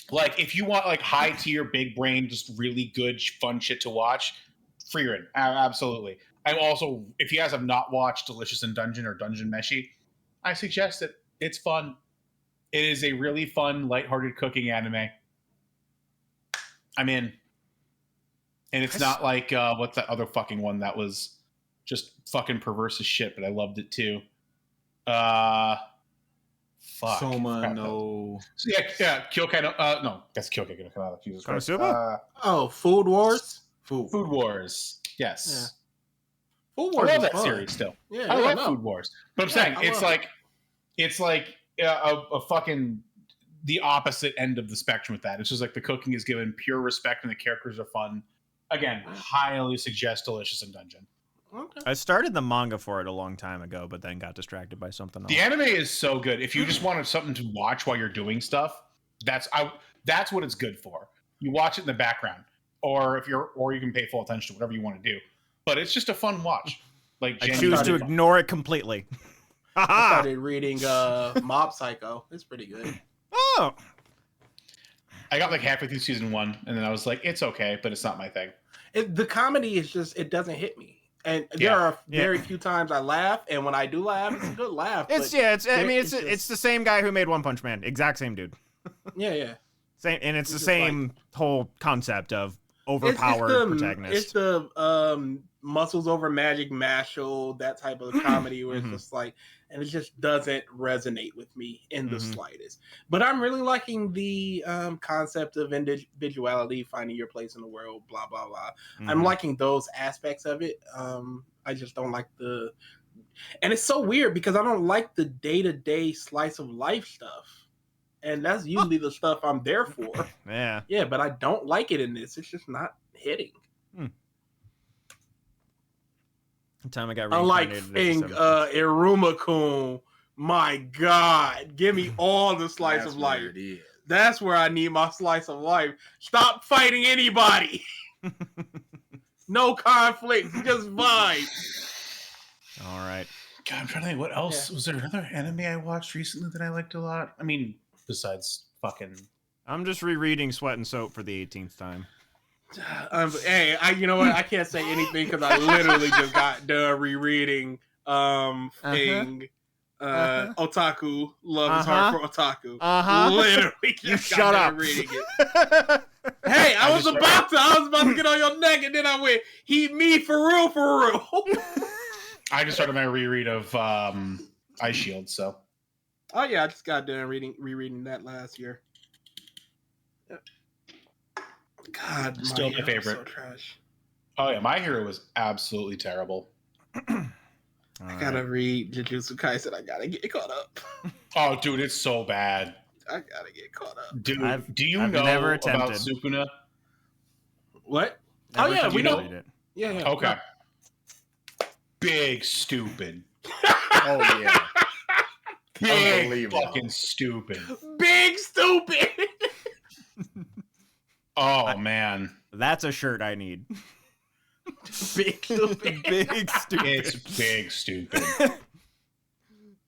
Like if you want like high tier, big brain, just really good, fun shit to watch, Freerin, absolutely. I'm also, if you guys have not watched Delicious in Dungeon or Dungeon Meshi, I suggest it. It's fun. It is a really fun, lighthearted cooking anime. I'm in. And it's not like, what's that other fucking one that was just fucking perverse as shit, but I loved it too. Fuck. Soma, no. So yeah, Kyokai no, that's Kyokai gonna come out. Jesus Christ. Konosuba? Oh, Food Wars. Food. Food Wars. Yes. Food I Wars love is that fun. series still. Yeah, I yeah, love no. Food Wars. But I'm Yeah, saying I it's love like a fucking the opposite end of the spectrum with that. It's just like the cooking is given pure respect and the characters are fun. Again, highly suggest Delicious in Dungeon. Okay. I started the manga for it a long time ago, but then got distracted by something else. The anime is so good. If you just wanted something to watch while you're doing stuff, that's what it's good for. You watch it in the background, or you can pay full attention to whatever you want to do. But it's just a fun watch. Like I genuinely choose to fun. ignore it completely. I started reading Mob Psycho. It's pretty good. Oh, I got like halfway through season 1, and then I was like, it's okay, but it's not my thing. The comedy is just, it doesn't hit me. And there are very few times I laugh, and when I do laugh, it's a good laugh. it's the same guy who made One Punch Man. Exact same dude. Yeah. Same, and it's the just same whole concept of overpowered protagonist. It's the muscles over magic martial, that type of comedy where it's just like, and it just doesn't resonate with me in the slightest. But I'm really liking the concept of individuality, finding your place in the world, blah blah blah. I'm liking those aspects of it. I just don't like and it's so weird because I don't like the day-to-day slice of life stuff. And that's usually the stuff I'm there for. Yeah. Yeah, but I don't like it in this. It's just not hitting. Time I got Unlike reincarnated. Iruma-kun, my God, give me all the slice That's of life. where it is. That's where I need my slice of life. Stop fighting anybody. No conflict, just vibe. All right. God, I'm trying to think what else. Was there another anime I watched recently that I liked a lot? I mean, besides fucking... I'm just rereading Sweat and Soap for the 18th time. Hey, you know what? I can't say anything because I literally just got done rereading Otaku. Love is hard for Otaku. Literally just You got shut done up. reading it. Hey, I was about to get on your neck, and then I went, "He me for real, for real." I just started my reread of Ice Shield, so... Oh yeah, I just got done rereading that last year. God, Still my Hero favorite. was so trash. Oh yeah, My Hero was absolutely terrible. I gotta read Jujutsu Kaisen. I gotta get caught up. Oh, dude, it's so bad. I gotta get caught up. Dude, do you I've know never about attempted. Sukuna? What? Never Oh yeah, we know. completed it. Yeah. Okay. Big stupid. Oh yeah. Big Unbelievable. fucking stupid. Big stupid. Oh man. That's a shirt I need. Big stupid. Big stupid. It's big stupid.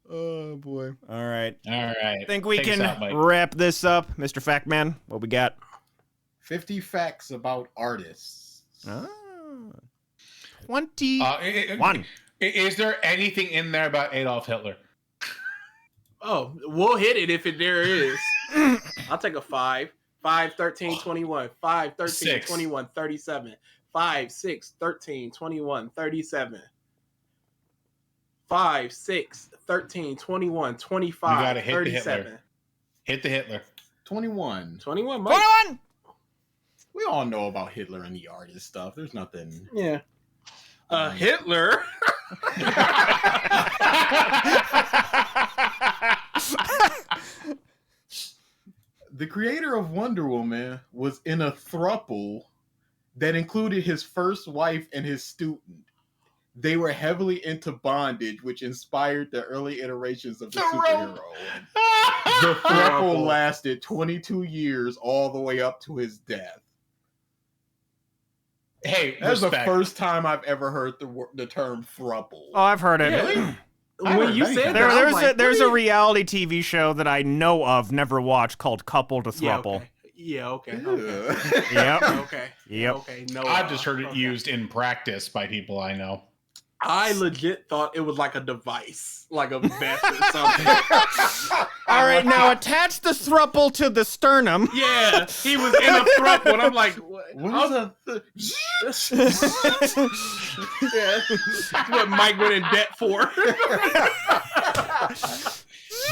Oh boy. All right. All right. I think we Take us can out, Mike. wrap this up, Mr. Factman. What we got? 50 facts about artists. 21. Is there anything in there about Adolf Hitler? Oh, we'll hit it if there is. I'll take a 5. 5, 13, 21. 5, 13, 6. 21, 37. 5, 6, 13, 21, 37. 5, 6, 13, 21, 25, You gotta hit the Hitler. 37. Hit the Hitler. 21. 21, Mike. 21. We all know about Hitler and the artist stuff. There's nothing. Yeah. Hitler. The creator of Wonder Woman was in a throuple that included his first wife and his student. They were heavily into bondage, which inspired the early iterations of the superhero. The throuple lasted 22 years, all the way up to his death. Hey, That's the respect. first time I've ever heard the term throuple. Oh, I've heard it. Really? I When heard you many said times. that, I'm like, There's what a reality TV show that I know of, never watched, called Couple to Yeah, Throuple. okay. Yeah, okay. Ugh. Yep. Okay. Yep. Okay. No. I've just heard it okay. used in practice by people I know. I legit thought it was like a device, like a vest or something. All right, now attach the throuple to the sternum. Yeah, he was in a throuple, and I'm like, what? What is Yeah, that's what Mike went in debt for.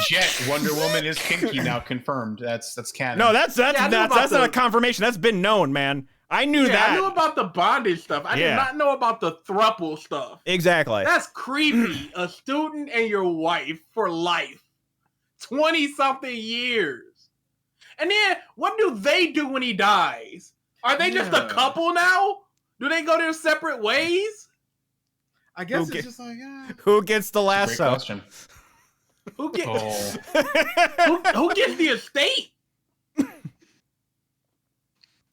Jet Wonder Woman is kinky now, confirmed. That's canon. No, that's Yeah, I knew about not a the- confirmation. That's been known, man. I knew Yeah, that. I knew about the bondage stuff. I Yeah. did not know about the throuple stuff. Exactly. That's creepy. A student and your wife for life. 20-something years. And then, what do they do when he dies? Are they just a Yeah. couple now? Do they go their separate ways? I guess Okay. it's just like, Who gets the That's a great lasso? question. Who get Oh, who gets the estate?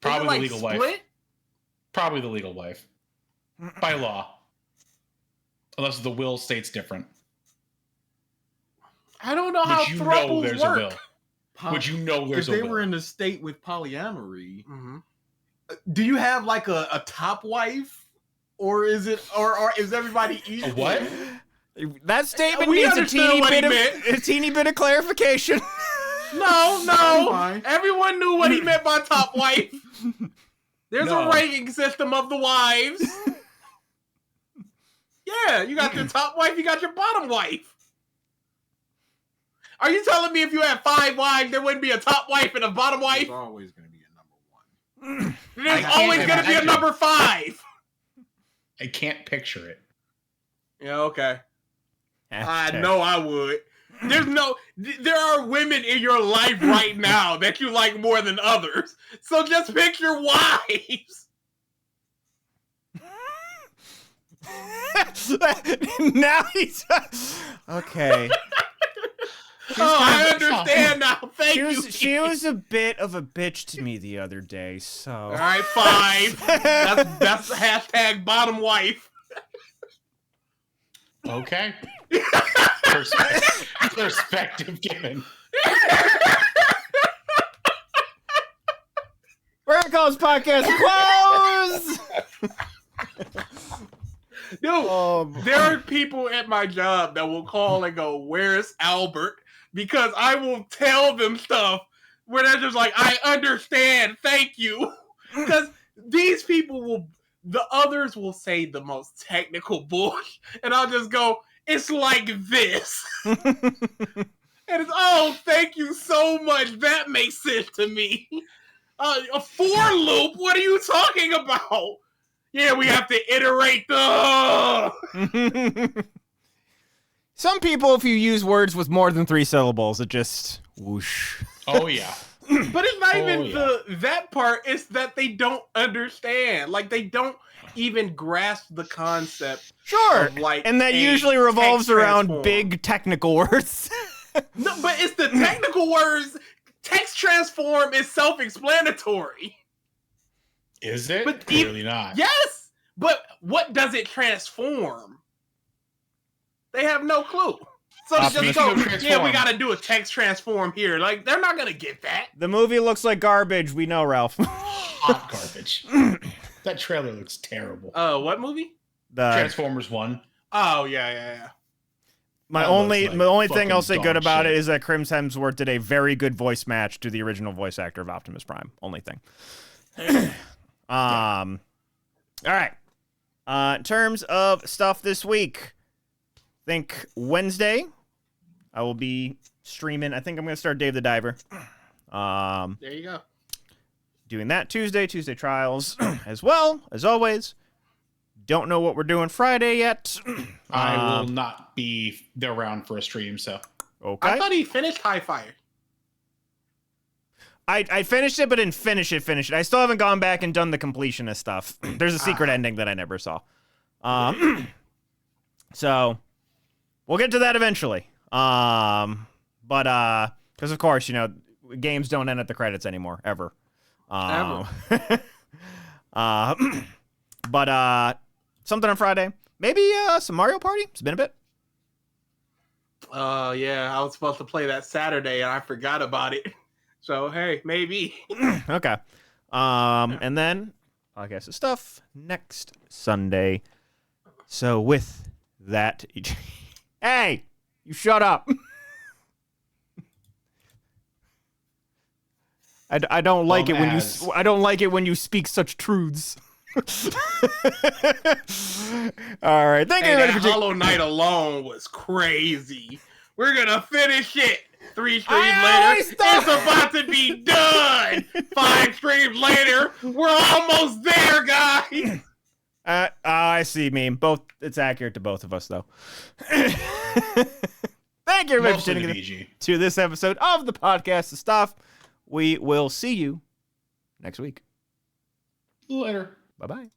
probably Is it, like, the legal wife. split? Probably the legal wife. By law. Unless the will states different. I don't know how Which you know thruples there's work. a will. Which you know there's if a they will. were in a state with polyamory, Mhm. do you have like a top wife, or is it, or is everybody equal? A what? That statement We needs a understood teeny what he bit meant. of a teeny bit of clarification. No. Fine. Everyone knew what he meant by top wife. There's No. a ranking system of the wives. Yeah, you got your top wife, you got your bottom wife. Are you telling me if you had 5 wives, there wouldn't be a top wife and a bottom wife? There's always going to be a number one. There's I can't always going to be a imagine. number 5. I can't picture it. Yeah, okay. I Hashtag. know I would. There are women in your life right now that you like more than others. So just pick your wives. Now he's okay. I understand now. Thank you. She was a bit of a bitch to me the other day, so. All right, 5. That's the hashtag bottom wife. Okay. Perspective given. Verticals podcast close. Dude, there are people at my job that will call and go, "Where's Albert?" Because I will tell them stuff where they're just like, "I understand, thank you." Because these people the others will say the most technical bullshit, and I'll just go, "It's like this." And it's, "Oh, thank you so much. That makes sense to me." A for loop? What are you talking about? Yeah, we have to iterate the. Some people, if you use words with more than 3 syllables, it just whoosh. Oh yeah. But it's not Oh, even yeah. that part. It's that they don't understand. Like, they don't even grasp the concept. Sure, Of, like, and that a usually revolves text around transform. big technical words. No, but it's the technical words. Text transform is self-explanatory. Is it? But Clearly not. Yes, but what does it transform? They have no clue. So it's just Speaking go, of yeah, transform. we got to do a text transform here. Like, they're not gonna get that. The movie looks like garbage. We know, Ralph. Hot garbage. That trailer looks terrible. What movie? Transformers 1. Oh yeah. My That only looks like the only thing fucking I'll say good dog about shit. it is that Chris Hemsworth did a very good voice match to the original voice actor of Optimus Prime. Only thing. All right. In terms of stuff this week, I think Wednesday I will be streaming. I think I'm gonna start Dave the Diver. There you go. Doing that Tuesday Trials, as well as always. Don't know what we're doing Friday yet. I will not be around for a stream, so. Okay. I thought he finished High Fire. I finished it, but didn't finish it. I still haven't gone back and done the completionist stuff. There's a secret ending that I never saw. So we'll get to that eventually. But because of course, you know, games don't end at the credits anymore, ever. But something on Friday. Maybe some Mario Party. It's been a bit. Yeah, I was supposed to play that Saturday and I forgot about it. So hey, maybe. Okay. And then podcast of stuff next Sunday. So with that, hey, you shut up. I don't like it when you I don't like it when you speak such truths. All right, thank you everybody for Hollow Knight alone was crazy. We're gonna finish it. 3 streams later, it's about to be done. 5 streams later, we're almost there, guys. I see, meme. Both, it's accurate to both of us, though. Thank you everybody for tuning in to this episode of the podcast of stuff. We will see you next week. Later. Bye-bye.